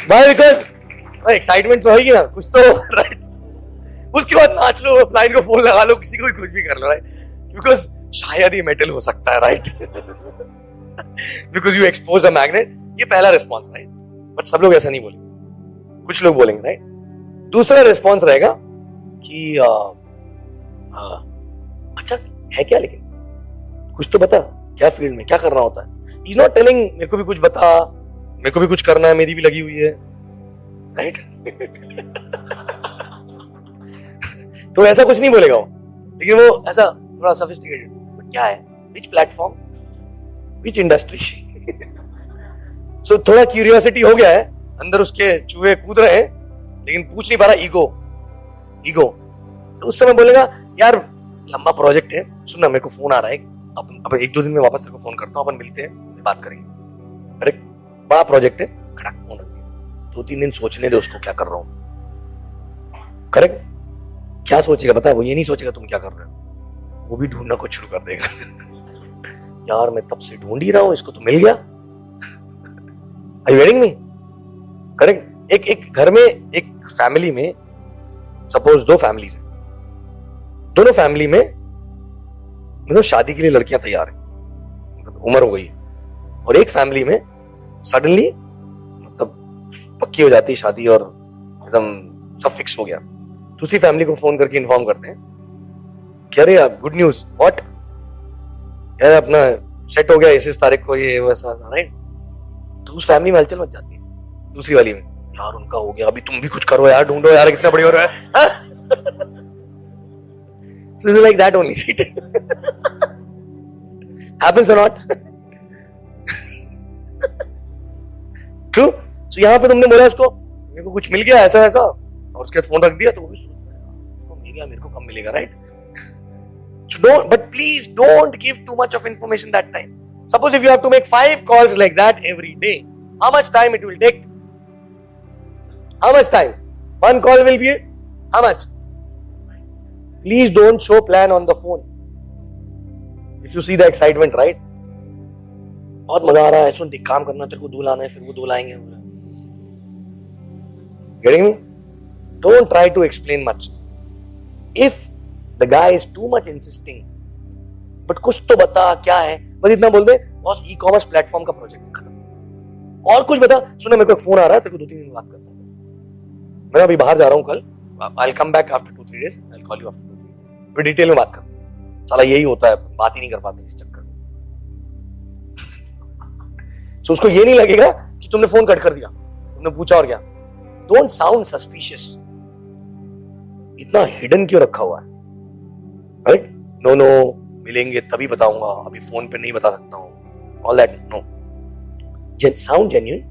A: भाई बिकॉज एक्साइटमेंट तो होगी ना कुछ तो, राइट? उसके बाद नाच लो, लाइन को फोन लगा लो, किसी को भी कुछ भी कर लो, राइट? बिकॉज शायद ये मेटल हो सकता है, right? Because you expose a magnet. ये पहला रिस्पॉन्स, राइट? बट सब लोग ऐसा नहीं बोलेंगे, कुछ लोग बोलेंगे, राइट? दूसरा रिस्पॉन्स रहेगा कि अच्छा है क्या, लेकिन कुछ तो बता, क्या फील्ड में क्या करना होता है. इज नॉट टेलिंग मेरे को भी कुछ बता, मेरे को भी कुछ करना है, मेरी भी लगी हुई है, राइट? तो ऐसा कुछ नहीं बोलेगा वो, लेकिन वो ऐसा थोड़ा सोफिस्टिकेटेड, क्या है, विच प्लेटफॉर्म, विच इंडस्ट्री. सो थोड़ा क्यूरियोसिटी हो गया है अंदर, उसके चूहे कूद रहे हैं, लेकिन पूछ नहीं पा रहा. ईगो. तो उस समय बोलेगा, यार लंबा प्रोजेक्ट है, सुनना मेरे को फोन आ रहा है, अब 1-2 दिन में वापस तेरे को फोन करता हूँ, अपन मिलते हैं, बात करेंगे. अरे बड़ा प्रोजेक्ट है, खड़क फोन रख दिया. 2-3 दिन सोचने दे उसको क्या कर रहा हूं. करेक्ट? क्या सोचेगा पता है? वो ये नहीं सोचेगा तुम क्या कर रहे हो, वो भी ढूंढना कुछ शुरू कर देगा. यार मैं तब से ढूंढ ही रहा हूं, इसको तो मिल गया. Are you getting me? Correct? एक घर में, एक फैमिली में, सपोज 2 फैमिलीज हैं, दोनों फैमिली में शादी के लिए लड़कियां तैयार हैं, मतलब उम्र हो गई है, और एक फैमिली में सडनली मतलब पक्की हो जाती है शादी और एकदम सब फिक्स हो गया. दूसरी फैमिली को फोन करके इन्फॉर्म करते हैं कि अरे यार गुड न्यूज, व्हाट यार अपना सेट हो गया इस तारीख को, ये वैसा, राइट? तो उस फैमिली में हलचल मच जाती है. दूसरी वाली में, यार उनका हो गया, अभी तुम भी कुछ करो यार, ढूंढो यार, कितना बढ़िया हो रहा है. So it's like that only, right? Happens or not? True? So यहाँ पे तुमने बोला उसको, मेरे को कुछ मिल गया ऐसा ऐसा, और उसके बाद फोन रख दिया, तो वो भी सोच रहा है मिल गया, मेरे को कब मिलेगा, right? So don't, but please don't give too much of information that time. Suppose if you have to make 5 calls like that every day, how much time it will take? How much time? One call will be how much? Please don't show plan on the phone. If you see the excitement, right? बहुत मजा आ रहा है, सुन देख काम करना, तेरे को 2 लाना है, फिर वो 2 लाएंगे. Getting me? Don't try to explain much. If the guy is too much insisting, but कुछ तो बता क्या है, बस इतना बोल दे, बॉस ई-कॉमर्स प्लेटफॉर्म का प्रोजेक्ट खत्म. और कुछ बता, सुनो मेरे को फोन आ रहा है, तेरे को 2-3 दिन बात करता हूँ, मैं अभी बाहर जा रहा हूँ कल, I'll come back after 2-3 days, I'll call you after 2-3 days. फिर डिटेल में बात करते हैं. साला यही होता है, बात ही नहीं कर पाते इस चक्कर में. So उसको ये नहीं लगेगा कि तुमने फोन कट कर दिया, तुमने पूछा और क्या, डोंट साउंड सस्पिशियस. इतना हिडन क्यों रखा हुआ है? राइट? नो नो, मिलेंगे तभी बताऊंगा, अभी फोन पे नहीं बता सकता हूँ. All that no. Sound genuine.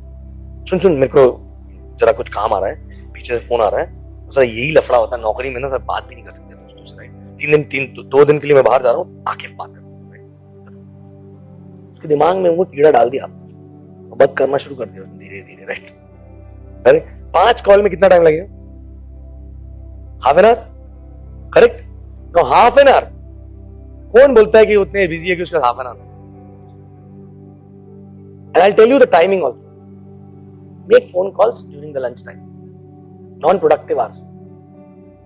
A: सुन मेरे को जरा कुछ काम आ रहा है, पीछे से फोन आ रहा है. सर यही लफड़ा होता है नौकरी में ना सर, बात भी नहीं कर सकते दोस्तों से. राइट? 2 दिन के लिए मैं बाहर जा रहा हूँ, आके बात करता हूँ. उसके दिमाग में वो कीड़ा डाल दिया, बंद करना शुरू कर दिया धीरे धीरे. राइट? अरे 5 कॉल में कितना टाइम लगेगा? Half an hour. Correct? No, half an hour. कौन बोलता है कि उतने बिजी है कि उसका half an hour? And I tell you the timing also. Make phone calls during the lunch time, non productive hours.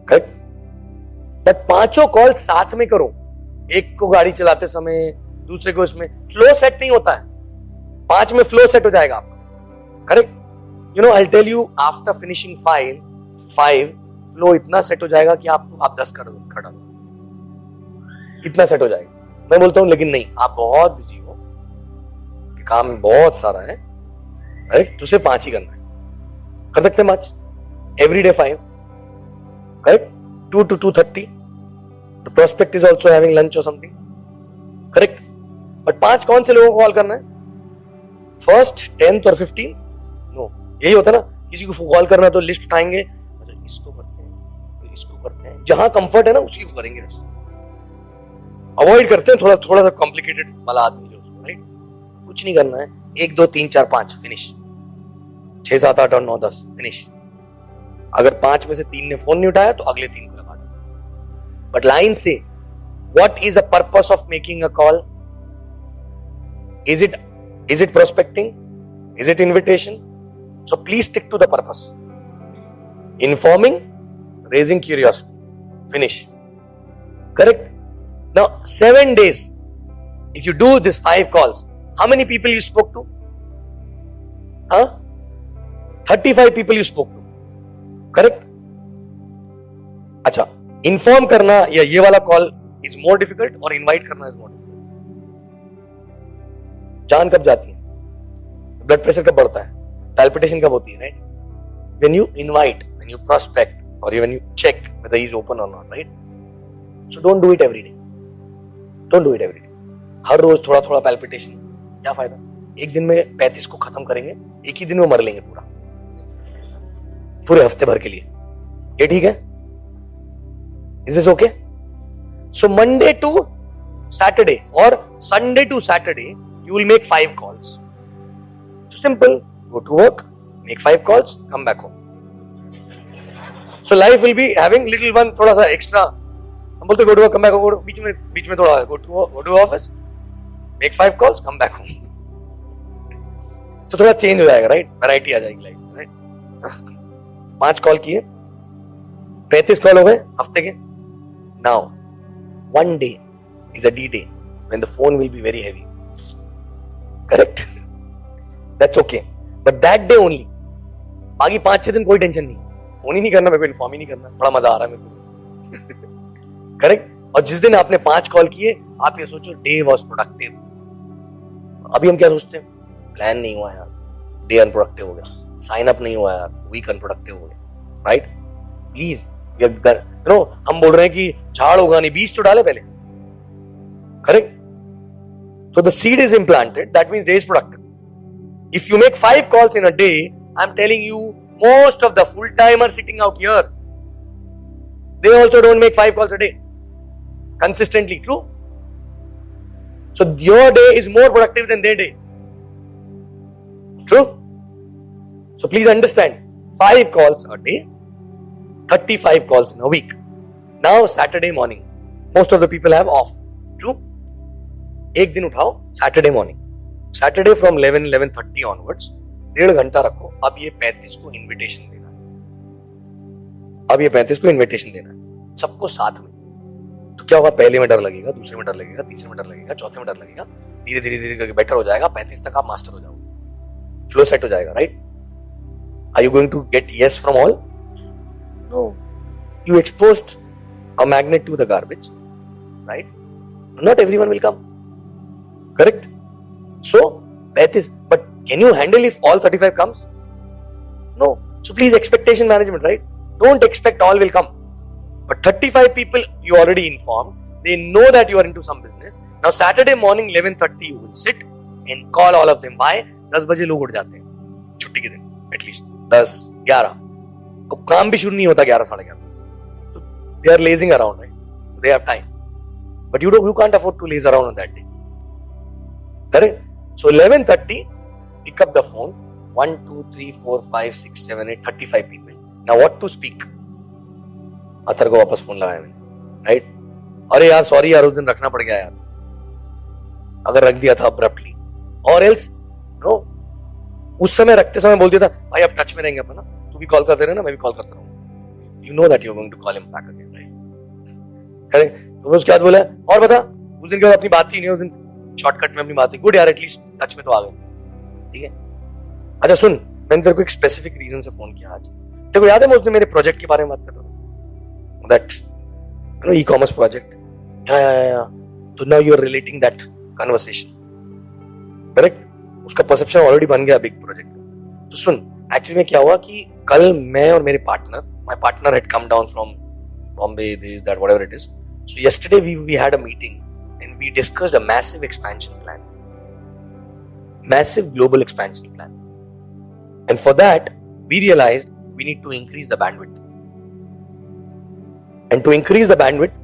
A: Correct? But 5 call साथ में करो. एक को गाड़ी चलाते समय, दूसरे को इसमें. फ्लो सेट नहीं होता है. 5 में फ्लो सेट हो जाएगा आपका. Correct? You know, I tell you after finishing 5 flow इतना सेट हो जाएगा कि आप 10 कर खड़ा इतना सेट हो जाएगा. मैं बोलता हूं लेकिन नहीं, आप बहुत बिजी हो, काम बहुत सारा है. राइट? तो सिर्फ 5 ही करना है. कर सकते हैं 5 every day 5. Correct? 2 to 2:30. The prospect is also having lunch और समथिंग. करेक्ट? बट 5 कौन से लोगों को कॉल करना है? फर्स्ट, 10th और 15th? नो. यही होता है ना, किसी को कॉल करना है तो लिस्ट उठाएंगे, अच्छा इसको करते हैं, फिर इसको करते हैं. जहां कंफर्ट है ना उसी को करेंगे. बस अवॉइड करते हैं थोड़ा सा कॉम्प्लिकेटेड वाला आदमी जो उसको. राइट? कुछ नहीं करना है. 1 2 3 4 5 फिनिश. 6 7 8 और 9 10 फिनिश. अगर 5 में से 3 ने फोन नहीं उठाया तो अगले 3 को लगा दो. बट लाइन से what is the purpose of making a call? Is it prospecting? Is it invitation? So please stick to the purpose. Informing, raising curiosity, finish. Correct? Now 7 days if you do this 5 calls, how many people you spoke to? 35 people you spoke to. Correct? अच्छा, inform करना या ये वाला call is more difficult और invite करना is more difficult? जान कब जाती है? ब्लड प्रेशर कब बढ़ता है? पैल्पिटेशन कब होती है? Right? When you invite, when you prospect और when you check whether he is open और not. Right? So don't do it every day. Don't do it every day. हर रोज थोड़ा थोड़ा पैल्पिटेशन, क्या फायदा? एक दिन में 35 को खत्म करेंगे, एक ही दिन में मर लेंगे पूरे हफ्ते भर के लिए. ये ठीक है? Is this okay? So Monday to Saturday और Sunday to Saturday you will make 5 calls. Simple. Go to work, make 5 calls, come back home. So life will be having little one, थोड़ा सा एक्स्ट्रा. हम बोलते go to work, come back home. बीच में थोड़ा go to office, make 5 calls, come back home. तो थोड़ा change हो जाएगा. राइट? वैरायटी आ जाएगी लाइफ में. राइट? 5 कॉल किए, 35 कॉल हो गए हफ्ते के. Now 1 day is a D-day when the phone will be very heavy. Correct? That's okay. But that day only. बाकी 5-6 दिन कोई टेंशन नहीं, फोन ही नहीं करना, मेरे को इन्फॉर्म ही नहीं करना, बड़ा मजा आ रहा है मेरे को. करेक्ट? और जिस दिन आपने 5 कॉल किए, आप ये सोचो डे वॉज प्रोडक्टिव. अभी हम क्या सोचते हैं? प्लान नहीं हुआ यार, डे अनप्रोडक्टिव हो गया. साइन अप नहीं हुआ यार, वीक अनप्रोडक्टिव हो गया. राइट? प्लीज, हम बोल रहे हैं कि झाड़ होगा नहीं, बीज तो डाले पहले. Correct? So the seed is implanted, that means day is productive. If you make 5 calls in a day, I'm telling you, most of the full-timers sitting out here, they also don't make 5 calls a day consistently. True? So your day is more productive than their day. True? So please understand, 5 calls a day, 35 calls in a week. Now Saturday morning, most of the people have off. True? एक दिन उठाओ Saturday morning, Saturday from 11-11:30 onwards 1.5 घंटा रखो. अब ये 35 को invitation देना है. अब ये 35 को इन्विटेशन देना है सबको साथ में. तो क्या होगा? पहले में डर लगेगा, दूसरे में डर लगेगा, तीसरे में डर लगेगा, चौथे में डर लगेगा. धीरे धीरे धीरे करके बेटर हो जाएगा. 35 तक आप मास्टर हो जाओगे, फ्लो सेट हो जाएगा. Right? Are you going to get yes from all? No. You exposed a magnet to the garbage. Right? Not everyone will come. Correct? So that is, but can you handle if all 35 comes? No. So please, expectation management, right? Don't expect all will come. But 35 people you already informed. They know that you are into some business. Now Saturday morning 11:30 you will sit and call all of them. Why? 10 बजे लोग उठ जाते हैं छुट्टी के दिन, at least 10, 11. अब काम भी शुरू नहीं होता 11, 11:30. So they are lazing around, right? They have time. But you can't afford to laze around on that day. Correct? So 11:30, pick up the phone. 1, 2, 3, 4, 5, 6, 7, 8, 35 people. Now what to speak? अतर को वापस phone लगाया मैंने, right? अरे यार sorry यार, उस दिन रखना पड़ गया यार, अगर रख दिया था अब्रप्टली, और एल्स नो उस समय रखते समय बोल दिया था भाई अब टच में रहेंगे अपन ना, तू भी कॉल करते रहे ना, मैं भी कॉल करता रहूं, you know that you are going to call him back again, right? Correct? तो उसके बाद बोला और बता, उस दिन के बाद अपनी बात ही नहीं, उस दिन शॉर्टकट में अपनी बात ही, गुड यार एटलीस्ट टच में तो आ गए, ठीक है? अच्छा सुन, मैंने तेरे को एक स्पेसिफिक रीजन से फोन किया आज. तेरे को याद है मैं उस दिन मेरे प्रोजेक्ट के बारे में बात कर रहा था, that e-commerce project? Yeah. So now you are relating that conversation, correct? उसका perception already बन गया big project. तो सुन, actually में क्या हुआ कि कल मैं और मेरे partner, my partner had come down from Bombay, this, that, whatever it is. So yesterday we had a meeting and we discussed a massive expansion plan, massive global expansion plan. And for that, we realized we need to increase the bandwidth. And to increase the bandwidth,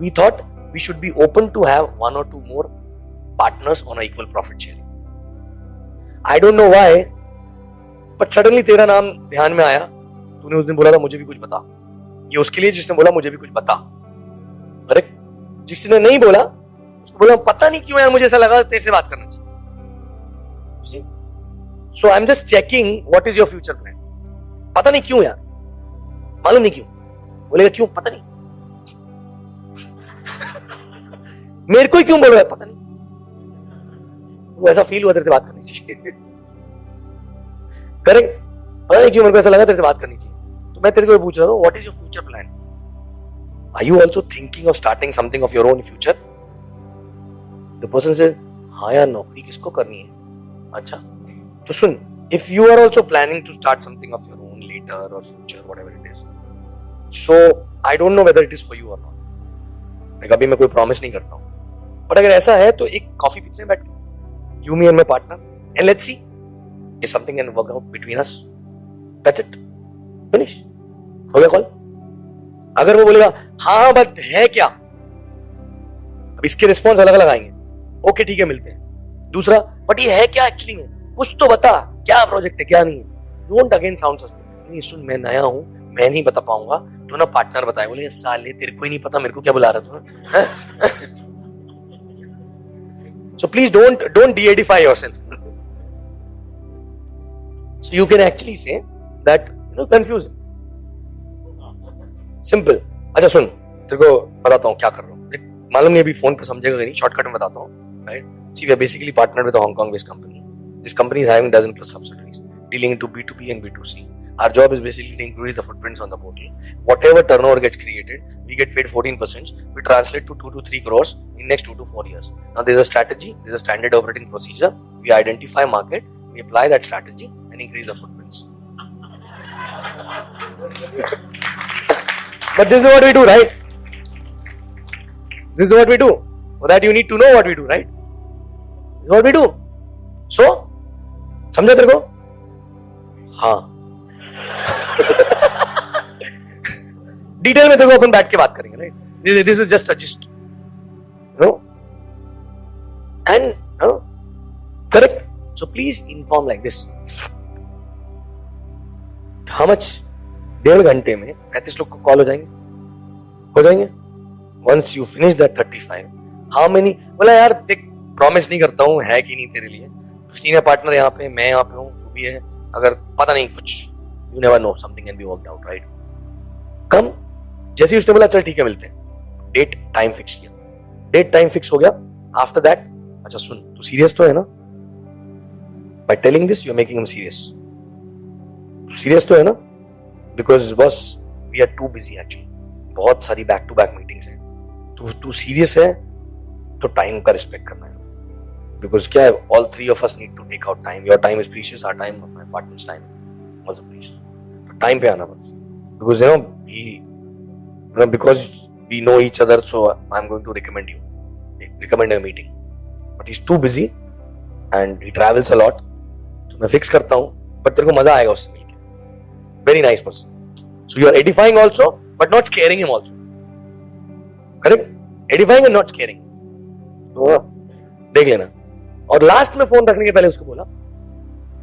A: we thought we should be open to have 1 or 2 more partners on an equal profit sharing. I don't know why, but suddenly तेरा नाम ध्यान में आया. तूने उस दिन बोला था मुझे भी कुछ बता. ये उसके लिए जिसने बोला मुझे भी कुछ बता, करेक्ट? जिसने नहीं बोला उसको बोला पता नहीं क्यों यार मुझे ऐसा लगा तेरे से बात करना चाहिए. So I'm just checking what is your future plan. पता नहीं क्यों यार, मालूम नहीं क्यों. बोलेगा क्यों? पता नहीं. मेरे को ही क्यों बोल रहा है? पता नहीं. वो ऐसा फील हुआ तेरे से बात करनी चाहिए, करेक्ट? पता नहीं क्यों मेरे को ऐसा लगा तेरे से बात करनी चाहिए. तो मैं तेरे को पूछ रहा हूँ, what is your future plan? Are you also thinking of starting something of your own future? The person says हाँ यार नौकरी किसको करनी है. अच्छा तो सुन, if you are also planning to start something of your own later और future whatever it is, so I don't know whether it is for you or not. मैं कभी मैं कोई प्रॉमिस नहीं करता हूँ, बट अगर ऐसा है तो एक कॉफी पीते हैं बैठ के, you me and my partner, and let's see if something can work out between us. That's it. Finish. हो गया कॉल. अगर वो बोलेगा हाँ बट है क्या, अब इसके रिस्पॉन्स अलग अलग आएंगे. ओके ठीक है मिलते हैं. दूसरा, बट ये है क्या एक्चुअली में, कुछ तो बता, क्या प्रोजेक्ट है क्या नहीं है. Don't again sound suspense. नहीं सुन, मैं नया हूं, मैं नहीं बता पाऊंगा, तो ना पार्टनर बताए. बोले साले तेरे को ही नहीं पता, मेरे को क्या बुला रहा तू? So please don't de-edify yourself. So you can actually say that confuse him. Simple. अच्छा सुन, तेरे को बताता हूँ क्या कर रहा हूँ. मालूम नहीं अभी फोन पे समझेगा नहीं, शॉर्टकट में बताता हूँ. Right? See, we are basically partnered with a Hong Kong-based company. This company is having dozen plus subsidiaries, dealing into B2B and B2C. Our job is basically to increase the footprints on the portal. Whatever turnover gets created, we get paid 14%. We translate to 2 to 3 crores in next 2 to 4 years. Now there's a strategy, there's a standard operating procedure. We identify market, we apply that strategy and increase the footprints. But this is what we do, right? This is what we do. For that you need to know what we do, right? This is what we do. So, समझा तेरे को? हाँ. Detail में तेरे को अपन बैठ के बात करेंगे, right? This is just a gist, no? And correct. So please inform like this. How much? 1.5 घंटे में 35 लोग को कॉल हो जाएंगे. Once you finish that 35, how many? बोला यार देख, प्रॉमिस नहीं करता हूं है कि नहीं तेरे लिए. सीनियर पार्टनर यहाँ पे, मैं यहाँ पे हूँ, तू भी है. अगर पता नहीं कुछ, you never know, something can be worked out, right? कम जैसे ही उसने बोला चल ठीक है मिलते हैं, डेट टाइम फिक्स किया. डेट टाइम फिक्स हो गया. आफ्टर दैट, अच्छा सुन, तू सीरियस तो है ना? By telling this you are making him serious. Serious तो है ना? Because boss we are too busy actually, बहुत सारी बैक टू बैक मीटिंग्स है. तू सीरियस है तो टाइम का रिस्पेक्ट करना है. बिकॉज क्या है, all 3 of us need to take out time. Your time is precious, our time, my partner's time. Also please. Time पे आना बस. Because because we know each other, so I'm going to recommend a meeting. But he's too busy and he travels a lot. तो मैं fix करता हूँ. But तेरे को मजा आएगा उससे मिलके. Very nice person. So you are edifying also, but not scaring him also. Correct? Edifying and not scaring. तो देख लेना. और लास्ट में फोन रखने के पहले उसको बोला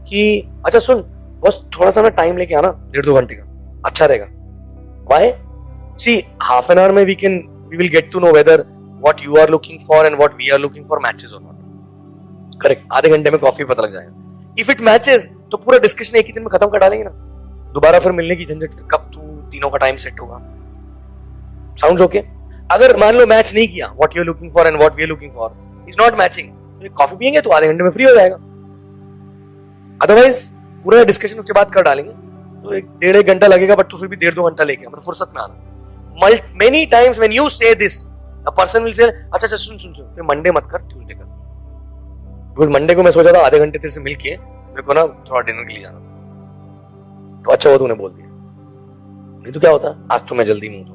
A: कि अच्छा सुन बस थोड़ा सा ना टाइम लेके आना 1.5-2 घंटे का अच्छा रहेगा. Why? See, half an hour में we will get to know whether what you are looking for and what we are looking for matches or not. Correct? आधे घंटे में कॉफी पता लग जाएगा. If it matches तो पूरा डिस्कशन एक ही दिन में खत्म कर डालेंगे ना. दोबारा फिर मिलने की झंझट फिर कब तू तीनों का टाइम सेट होगा. Sounds okay? अगर मान लो मैच नहीं किया what you are looking for and what we are looking for is not matching, तो कॉफी पियेंगे तो आधे घंटे में फ्री हो जाएगा. अदरवाइज पूरा डिस्कशन उसके बाद कर डालेंगे तो 1.5 घंटा लगेगा, बट तू फिर भी 1.5-2 घंटा लेके मतलब फुर्सत में आना. Many times when you say this, a person will say, अच्छा सुन फिर मंडे मत कर, ट्यूसडे कर. बिकॉज मंडे को मैं सोचा था आधे घंटे तेरे से मिलके मेरे को ना थोड़ा डिनर के लिए जाना, तो अच्छा वो तूने बोल दिया. नहीं तो क्या होता आज तो मैं जल्दी में हूं तो.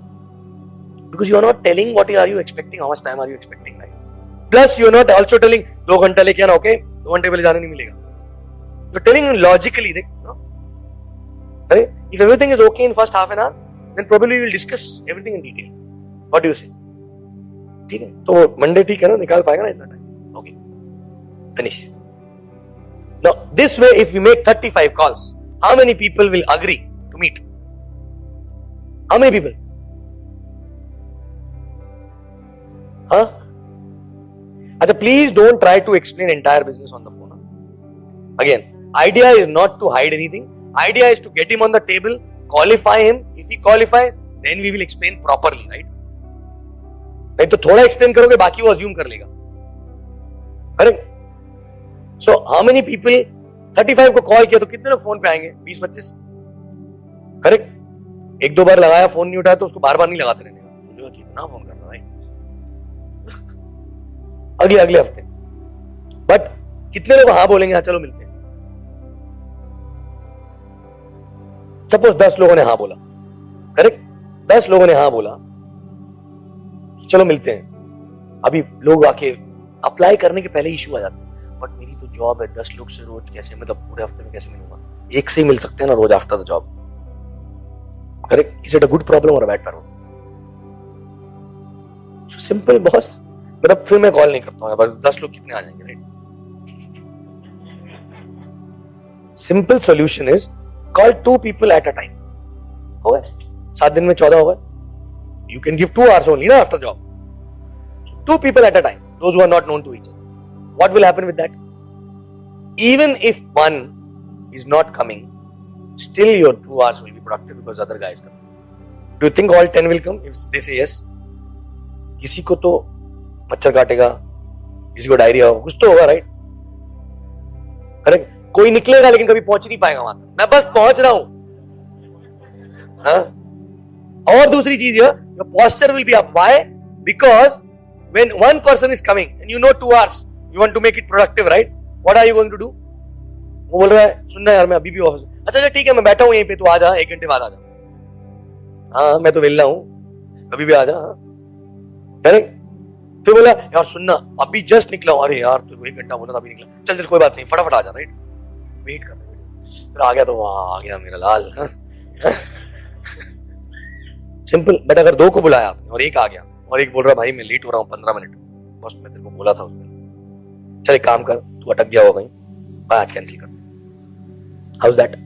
A: Because you are not telling what are you expecting, how much time are you expecting, right? Plus you are not also telling 2 घंटा लेके आना. ओके 2 घंटे पहले जाने नहीं मिलेगा. You are telling logically. देख अरे if everything is okay in first half an hour, then probably we will discuss everything in detail. What do you say? ठीक है तो मंडे ठीक है ना, निकाल पाएगा ना इतना time. Okay finish. Now this way if we make 35 calls, how many people will agree to meet? How many people? Huh? Acha, please don't try to explain entire business on the phone. Again, idea is not to hide anything. Idea is to get him on the table, qualify him. If he qualifies, then we will explain properly, right? नहीं तो थोड़ा explain करोगे बाकी वो assume कर लेगा. Correct? So how many people 35 को call किया तो कितने लोग फोन पे आएंगे? 20-25. Correct? 1-2 बार लगाया फोन नहीं उठाया तो उसको बार बार नहीं लगाते रहने का. सोचो कितना फोन करना, right? अगले हफ्ते. बट कितने लोग हाँ बोलेंगे हाँ चलो मिलते हैं? सपोज 10 लोगों ने हाँ बोला. करेक्ट? 10 लोगों ने हाँ बोला चलो मिलते हैं. अभी लोग आके अप्लाई करने के पहले इशू आ जाता है, बट मेरी तो जॉब है 10 लोग से रोज कैसे, मतलब पूरे हफ्ते में कैसे मिलूंगा? एक से ही मिल सकते हैं ना रोज after the job. Correct? Is it a good problem और a bad problem? Simple boss. मतलब फिर मैं कॉल नहीं करता हूँ, बस 10 लोग कितने आ जाएंगे, right? Simple solution is call 2 people at a time. हो गए 7 दिन में 14 हो गए. You can give 2 hours only na after job. 2 people at a time, those who are not known to each other. What will happen with that? Even if one is not coming, still your 2 hours will be productive because other guys come. Do you think all 10 will come if they say yes? किसी को तो मच्छर काटेगा, किसी को diarrhoea होगा, कुछ तो होगा, राइट? करेक्ट? कोई निकलेगा लेकिन कभी पहुंच नहीं पाएगा वहां तक. मैं बस पहुंच रहा हूं. और दूसरी चीज है, your posture will be up. Why? Because when one person is coming and you know 2 hours, you want to make it productive, right? What are you going to do? वो बोल रहा है सुनना यार मैं अभी भी ऑफिस. अच्छा ठीक है मैं बैठा हूं यहीं पे, तू आ जा 1 घंटे बाद आ जा. हाँ मैं तो वेला हूं, अभी भी आ जा. करेक्ट? फिर बोला यार सुनना अभी जस्ट निकला हूं. अरे यार तू 1 घंटा बोला था अभी निकला. चल कोई बात नहीं फटाफट आ जा, राइट? वेट कर. फिर आ गया तो आ गया मेरा लाल. सिंपल. बट अगर 2 को बुलाया आपने और 1 आ गया और 1 बोल रहा भाई मैं लेट हो रहा हूँ 15 मिनट, बस मैं तेरे को बोला था उसमें, चल एक काम कर तू अटक गया होगा कहीं, आज कैंसिल कर. How is that?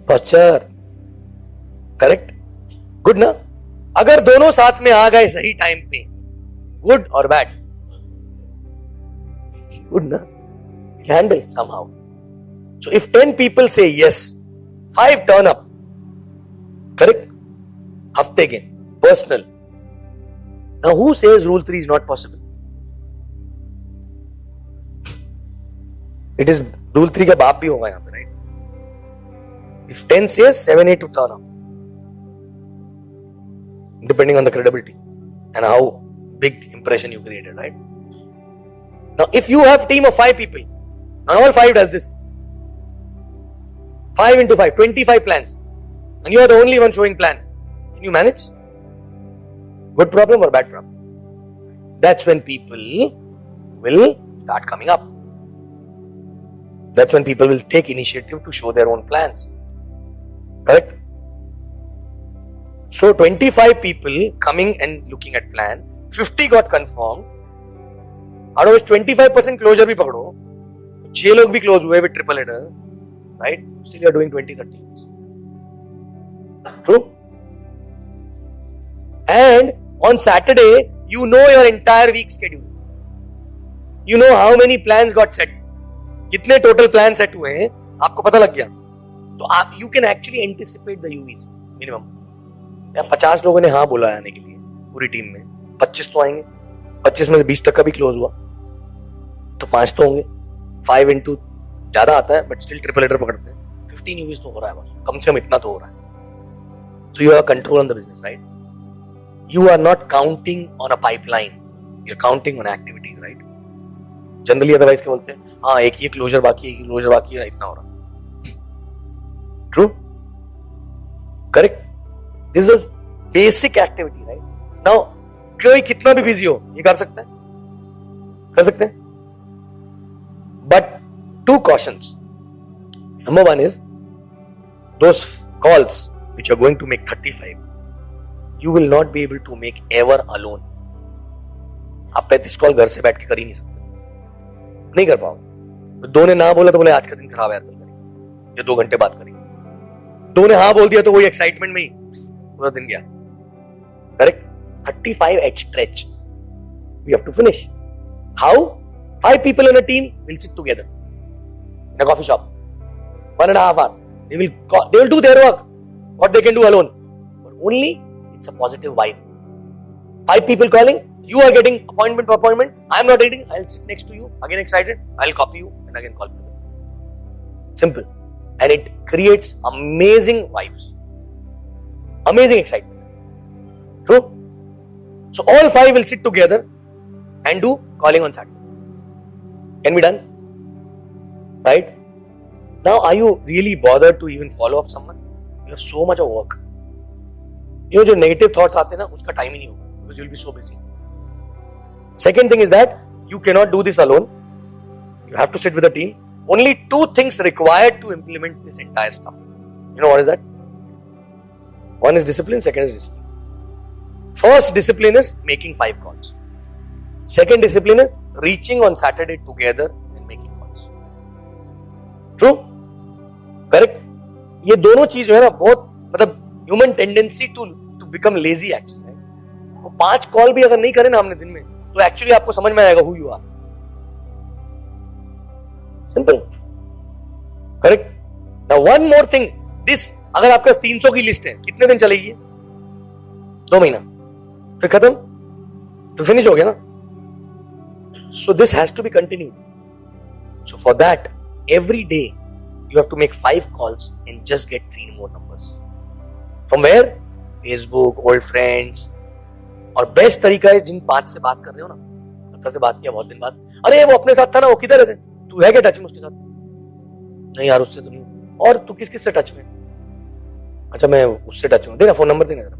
A: Posture. Correct? Good ना? अगर दोनों साथ में आ गए सही टाइम पे, गुड और बैड? गुड ना? Handle somehow. So if 10 people say yes, 5 turn up. Correct? हफ्ते के personal. Now who says rule 3 is not possible? It is rule 3 का बाप भी होगा यहाँ पे, right? If 10 says 7-8 to turn up, depending on the credibility and how big impression you created, right? Now if you have team of 5 people and all 5 does this, 5 into 5, 25 plans. And you are the only one showing plan. Can you manage? Good problem or bad problem? That's when people will start coming up. That's when people will take initiative to show their own plans. Correct? So 25 people coming and looking at plan, 50 got confirmed. Out of which 25% closure भी पकड़ो, 6 लोग भी close हुए with triple header, right? Still you are doing 20-30. True? And on Saturday, you know your entire week schedule. You know how many plans got set. कितने total plans set हुए हैं, आपको पता लग गया. तो आप you can actually anticipate the UVs minimum. 50 लोगों ने हाँ बोला आने के लिए पूरी टीम में, 25 तो आएंगे, 25 में से 20 का भी क्लोज हुआ तो 5 तो होंगे. 5 into ज्यादा आता है बट स्टिल ट्रिपल हेडर पकड़ते हैं. 15 यूवीज तो हो रहा है बस, कम से कम इतना तो हो रहा है. So you have control on the business, right? You are not counting on a pipeline. You are counting on activities, right? Generally otherwise क्या बोलते हैं? हाँ एक ये क्लोजर बाकी है, एक क्लोजर बाकी है, इतना हो रहा. True? Correct? This is basic activity, right? Now कोई कितना भी बिजी हो ये कर सकते हैं, कर सकते हैं. But 2 cautions. Number 1 is those calls which are going to make 35, you will not be able to make ever alone. आप 35 कॉल घर से बैठ के कर ही नहीं सकते, नहीं कर पाओगे. 2 ने ना बोला तो बोले आज का दिन खराब है, या 2 घंटे बात करेंगे. 2 ने हाँ बोल दिया तो वही एक्साइटमेंट में ही पूरा दिन गया. Correct? 35 at stretch we have to finish. How? 5 people in a team will sit together in a coffee shop 1.5 hours. They will do their work what they can do alone, but only it's a positive vibe. 5 people calling, you are getting appointment per appointment. I am not reading, I'll sit next to you, again excited, I'll copy you and again call you. Simple. And it creates amazing vibes, amazing excitement. True? So all 5 will sit together and do calling on Saturday. Can be done, right? Now are you really bothered to even follow up someone? You have so much of work. You know जो negative thoughts आते हैं ना, उसका time ही नहीं होगा because you will be so busy. Second thing is that you cannot do this alone. You have to sit with a team. Only 2 things required to implement this entire stuff. You know what is that? One is discipline, second is discipline. First discipline is making 5 calls. Second discipline is reaching on Saturday together and making calls. True? Correct? ये दोनों चीज जो है ना बहुत मतलब human tendency to become lazy actually. वो 5 call भी अगर नहीं करे ना हमने दिन में तो एक्चुअली आपको समझ में आएगा who you are. Simple. Correct? Now one more thing, this अगर आपके पास 300 की लिस्ट है कितने दिन चलेगी? 2 महीना, फिर खत्म, फिर फिनिश हो गया ना. So this has to be continued. So for that, every day you have to make 5 calls and just get 3 more numbers. From where? Facebook, old friends. और बेस्ट तरीका है जिन 5 से बात कर रहे हो ना, मतलब से बात किया बहुत दिन बाद, अरे वो अपने साथ था ना, वो किधर है? तू है क्या टच में उसके साथ? नहीं यार उससे तो नहीं. और तू किस किस से टच में? अच्छा मैं उससे टच में, देना फोन नंबर देना जरा.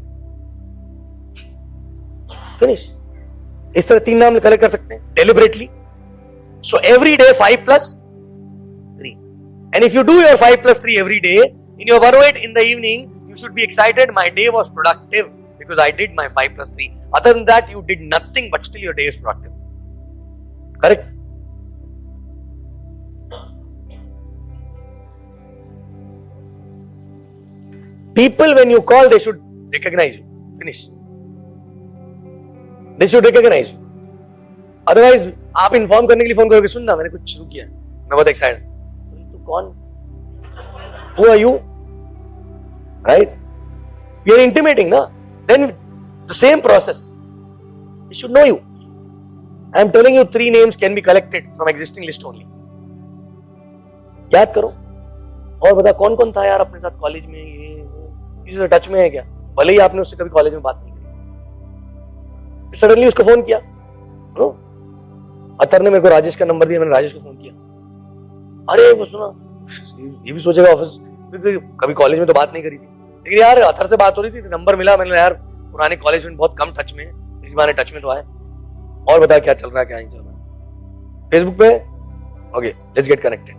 A: फिनिश. इस तरह 3 नाम कलेक्ट कर सकते हैं deliberately. So every day 5+3. And if you do your 5+3 every day, in your 108 in the evening, you should be excited. My day was productive because I did my 5+3. Other than that, you did nothing, but still your day is productive. Correct? People, when you call, they should recognize you. Finish. They should recognize you. Otherwise, आप inform करने के लिए phone करोगे, सुन ना मैंने कुछ शुरू किया, मैं बहुत एक्साइटेड. तू कौन? Who are you? Right? You are intimating, na? Then the same process. They should know you. I am telling you 3 names can be collected from existing list only. याद करो और बता कौन कौन था यार अपने साथ कॉलेज में, ये किसी से टच में है क्या? भले ही आपने उससे कभी कॉलेज में बात नहीं की, सडनली उसको फोन किया. अतर ने मेरे को राजेश का नंबर दिया, मैंने राजेश को फोन किया. अरे वो सुना, ये भी सोचेगा ऑफिस कभी कॉलेज में तो बात नहीं करी थी, लेकिन यार अथर से बात हो रही थी, नंबर मिला, मैंने यार पुराने कॉलेज में बहुत कम टच में, इस बार टच में तो आए, और बता क्या चल रहा है क्या नहीं चल रहा है। फेसबुक पे okay let's get connected,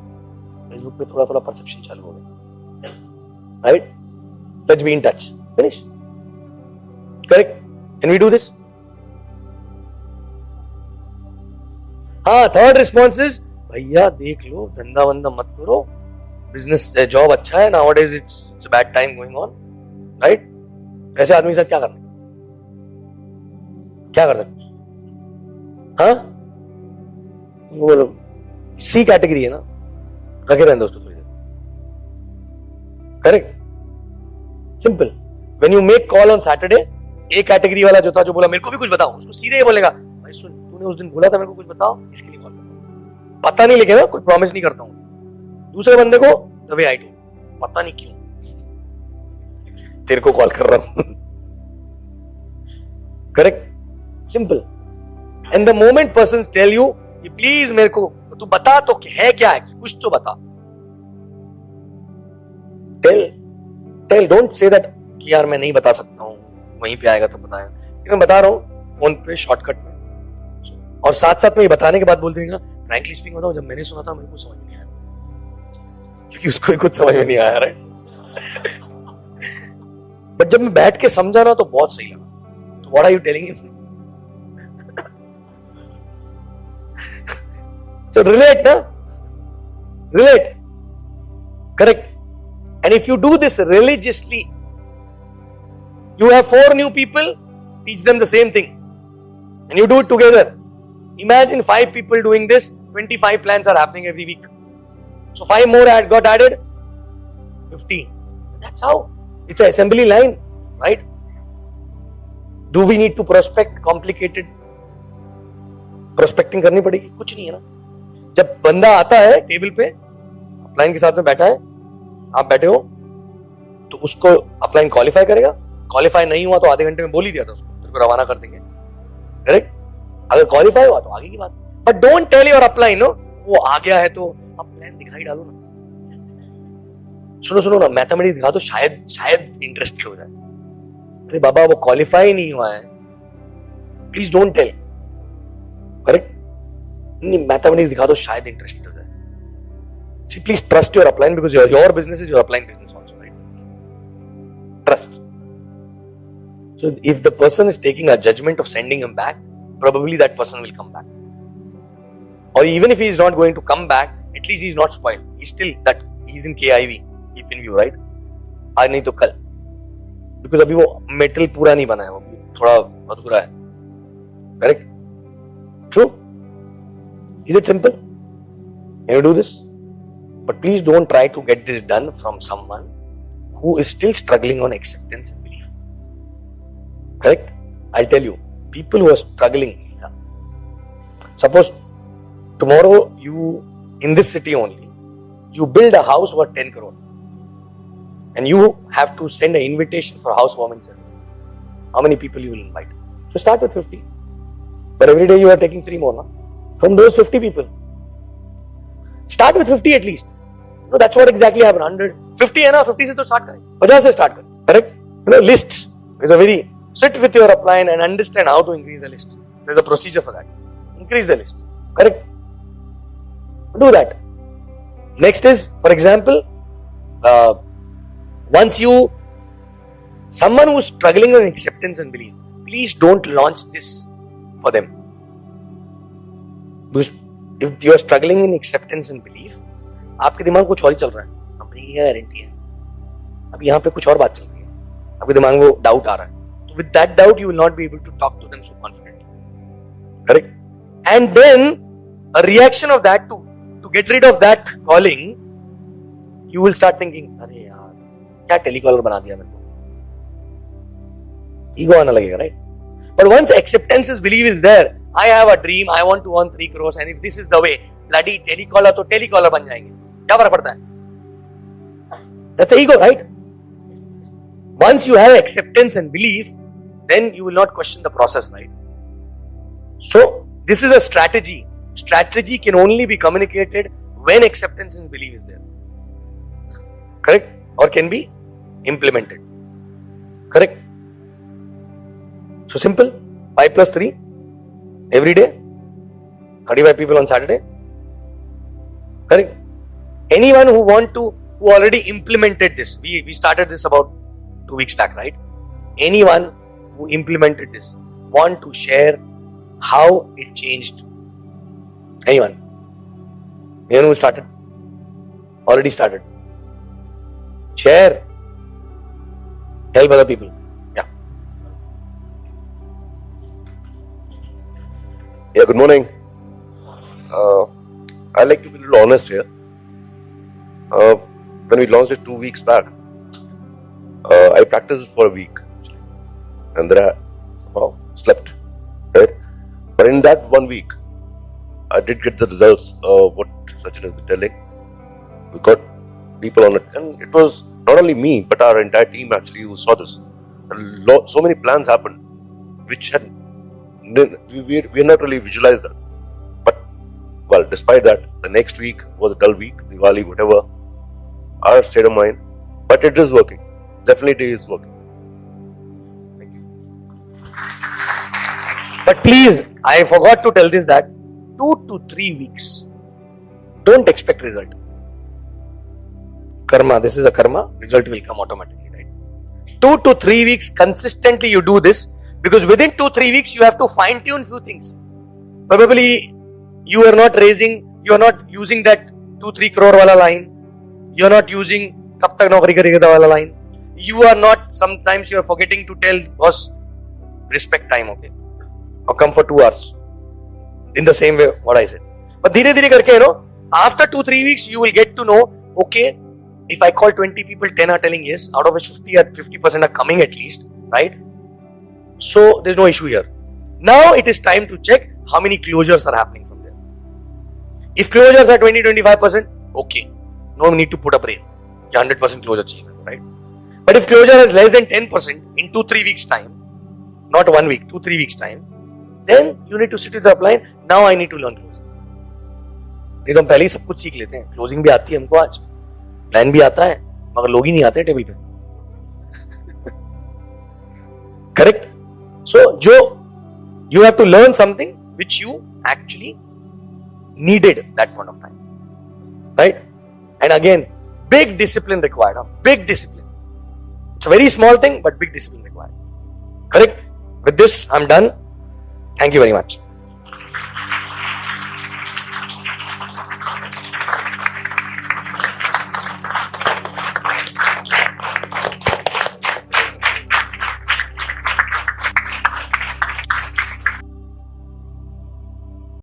A: Facebook पे थोड़ा थोड़ा परसेप्शन चालू हो गया, right, let's be in touch, finish, correct, can we do this? हाँ, थर्ड रिस्पॉन्स इज भैया देख लो, धंधा वंदा मत करो, बिजनेस जॉब अच्छा है, nowadays it's a bad time going on, right. ऐसे आदमी के साथ क्या करना, क्या कर सकते? हाँ, वो सी कैटेगरी है ना, रखे रहने दोस्तों थोड़ी देर, correct, simple. When you make call on Saturday, A category वाला जो था, जो बोला मेरे को भी कुछ बताओ, उसको सीधे ये बोलेगा भाई सुन, तूने उस दिन बोला था मेरे को कुछ बताओ, इसके लिए कॉल करता, पता नहीं लेके ना, कोई प्रॉमिस नहीं करता हूं। दूसरे बंदे को द वे आई डू, पता नहीं क्यों तेरे को कॉल कर रहा हूं, correct, simple. And the moment person tell you कि प्लीज मेरे को तू बता तो है क्या है, कुछ तो बता, टेल, डोंट से दैट कि यार मैं नहीं बता सकता हूं, वहीं पे आएगा तो बताएगा, मैं बता रहा हूं फोन पे शॉर्टकट में, और साथ साथ में ये बताने के बाद बोल देगा फ्रैंकली स्पीकिंग बताओ, जब मैंने सुना था मेरे को समझ में नहीं आया, क्योंकि उसको कुछ समझ में नहीं आया, राइट। बट जब मैं बैठ के समझा ना तो बहुत सही लगा, तो what are you telling him? So relate, na? Relate. Correct. And if you do this religiously, you have 4 new people, teach them the same thing. And you do it together. Imagine 5 people doing this, 25 plans are happening every week. So 5 more got added, 50. That's how. It's an assembly line, right? Do we need to prospect complicated? Prospecting करनी पड़ेगी? कुछ नहीं है ना। जब बंदा आता है टेबल पे, अपलाइन के साथ में बैठा है, आप बैठे हो, तो उसको अपलाइन क्वालिफाई करेगा, क्वालिफाई नहीं हुआ तो आधे घंटे में बोल ही दिया था उसको, तेरे को रवाना कर देंगे, करेक्ट। अगर क्वालिफाई हुआ तो आगे की बात, but don't tell your upline, वो आ गया है तो अब प्लान दिखाई डालो ना, सुनो ना, मैथमेटिक्स दिखा दो, शायद इंटरेस्टेड हो जाए। अरे बाबा वो क्वालिफाई नहीं हुआ है, प्लीज डोंट टेल, करेक्ट। नहीं, मैथमेटिक्स दिखा दो, शायद इंटरेस्टेड हो जाए। See, please trust your upline, because your business is your upline business also, right? Trust. So if the person is taking a judgment of sending him back, probably that person will come back. Or even if he is not going to come back, at least he is not spoiled. He's still that, he's in KIV, keep in view, right? आज नहीं तो कल, because अभी वो metal पूरा नहीं बना है, वो थोड़ा अधूरा है, correct? True? Is it simple? Can you do this? But please don't try to get this done from someone who is still struggling on acceptance and belief. Correct? I'll tell you, people who are struggling, suppose tomorrow you, in this city only, you build a house worth 10 crore and you have to send an invitation for housewarming ceremony. How many people you will invite? So start with 50. But every day you are taking 3 more, no? From those 50 people. Start with 50 at least. No, that's what exactly happened. 100, 50 है ना, 50 से तो start करें, 50 से start करें, correct? You know, lists is a very, sit with your upline and understand how to increase the list. There's a procedure for that. Increase the list, correct? Do that. Next is, for example, once you, someone who's struggling with acceptance and belief, please don't launch this for them. Because if you are struggling in acceptance and belief, आपके दिमाग कुछ और ही चल रहा है, company की guarantee है, अब यहाँ पे कुछ और बात चल रही है, आपके दिमाग में वो डाउट आ रहा है, तो with that doubt you will not be able to talk to them so confidently, correct? And then a reaction of that to get rid of that calling, you will start thinking, अरे यार क्या telecaller बना दिया मेरे को, ego आने लगेगा, right? But once acceptance is belief is there, I have a dream, I want to earn 3 crores and if this is the way, bloody telecaller तो telecaller बन जाएंगे, क्या फर्क पड़ता है? That's the ego, right? Once you have acceptance and belief, then you will not question the process, right? So this is a strategy. Strategy can only be communicated when acceptance and belief is there. Correct? or can be implemented. Correct? So simple. 5+3 every day. 35 people on Saturday. Correct? Anyone who who already implemented this, we started this about 2 weeks back, right? Anyone who implemented this want to share how it changed? Anyone? Anyone who started? Already started. Share. Help other people. Yeah.
B: Yeah, good morning. I'd like to be a little honest here. When we launched it 2 weeks back, I practiced it for a week and then I somehow slept, right? But in that 1 week, I did get the results of what Sachin has been telling. We got people on it, and it was not only me but our entire team actually who saw this. So many plans happened which had we not really visualized that. But well, despite that, the next week was a dull week, Diwali, whatever, our state of mind. But it is working. Definitely is working. Thank you.
A: But please, I forgot to tell this, that 2 to 3 weeks. Don't expect result. Karma, this is a karma, result will come automatically, right? 2 to 3 weeks consistently you do this, because within 2-3 weeks you have to fine tune few things. Probably you are not using that 2-3 crore wala line. You are not using kab tak naukari karega wala line. Sometimes you are forgetting to tell boss, respect time, okay? Or come for 2 hours. In the same way what I said. But dheere dheere karke, after 2-3 weeks you will get to know, okay, if I call 20 people, 10 are telling yes, out of which 50% are coming at least, right? So there's no issue here. Now it is time to check how many closures are happening from there. If closures are 20-25%, okay, no need to put a brain. 100% closure achievement, right? But if closure is less than 10% in 2-3 weeks time, not 1 week, 2-3 weeks time, then you need to sit with the upline. Now I need to learn closing. नहीं तो हम पहले ही सब कुछ सीख लेते हैं. Closing भी आती है हमको आज, प्लान भी आता है, मगर लोग ही नहीं आते टेबल पे. Correct? So, you have to learn something which you actually needed that point of time, right? And again, big discipline required. Big discipline. It's a very small thing, but big discipline required. Correct? With this, I'm done. Thank you very much.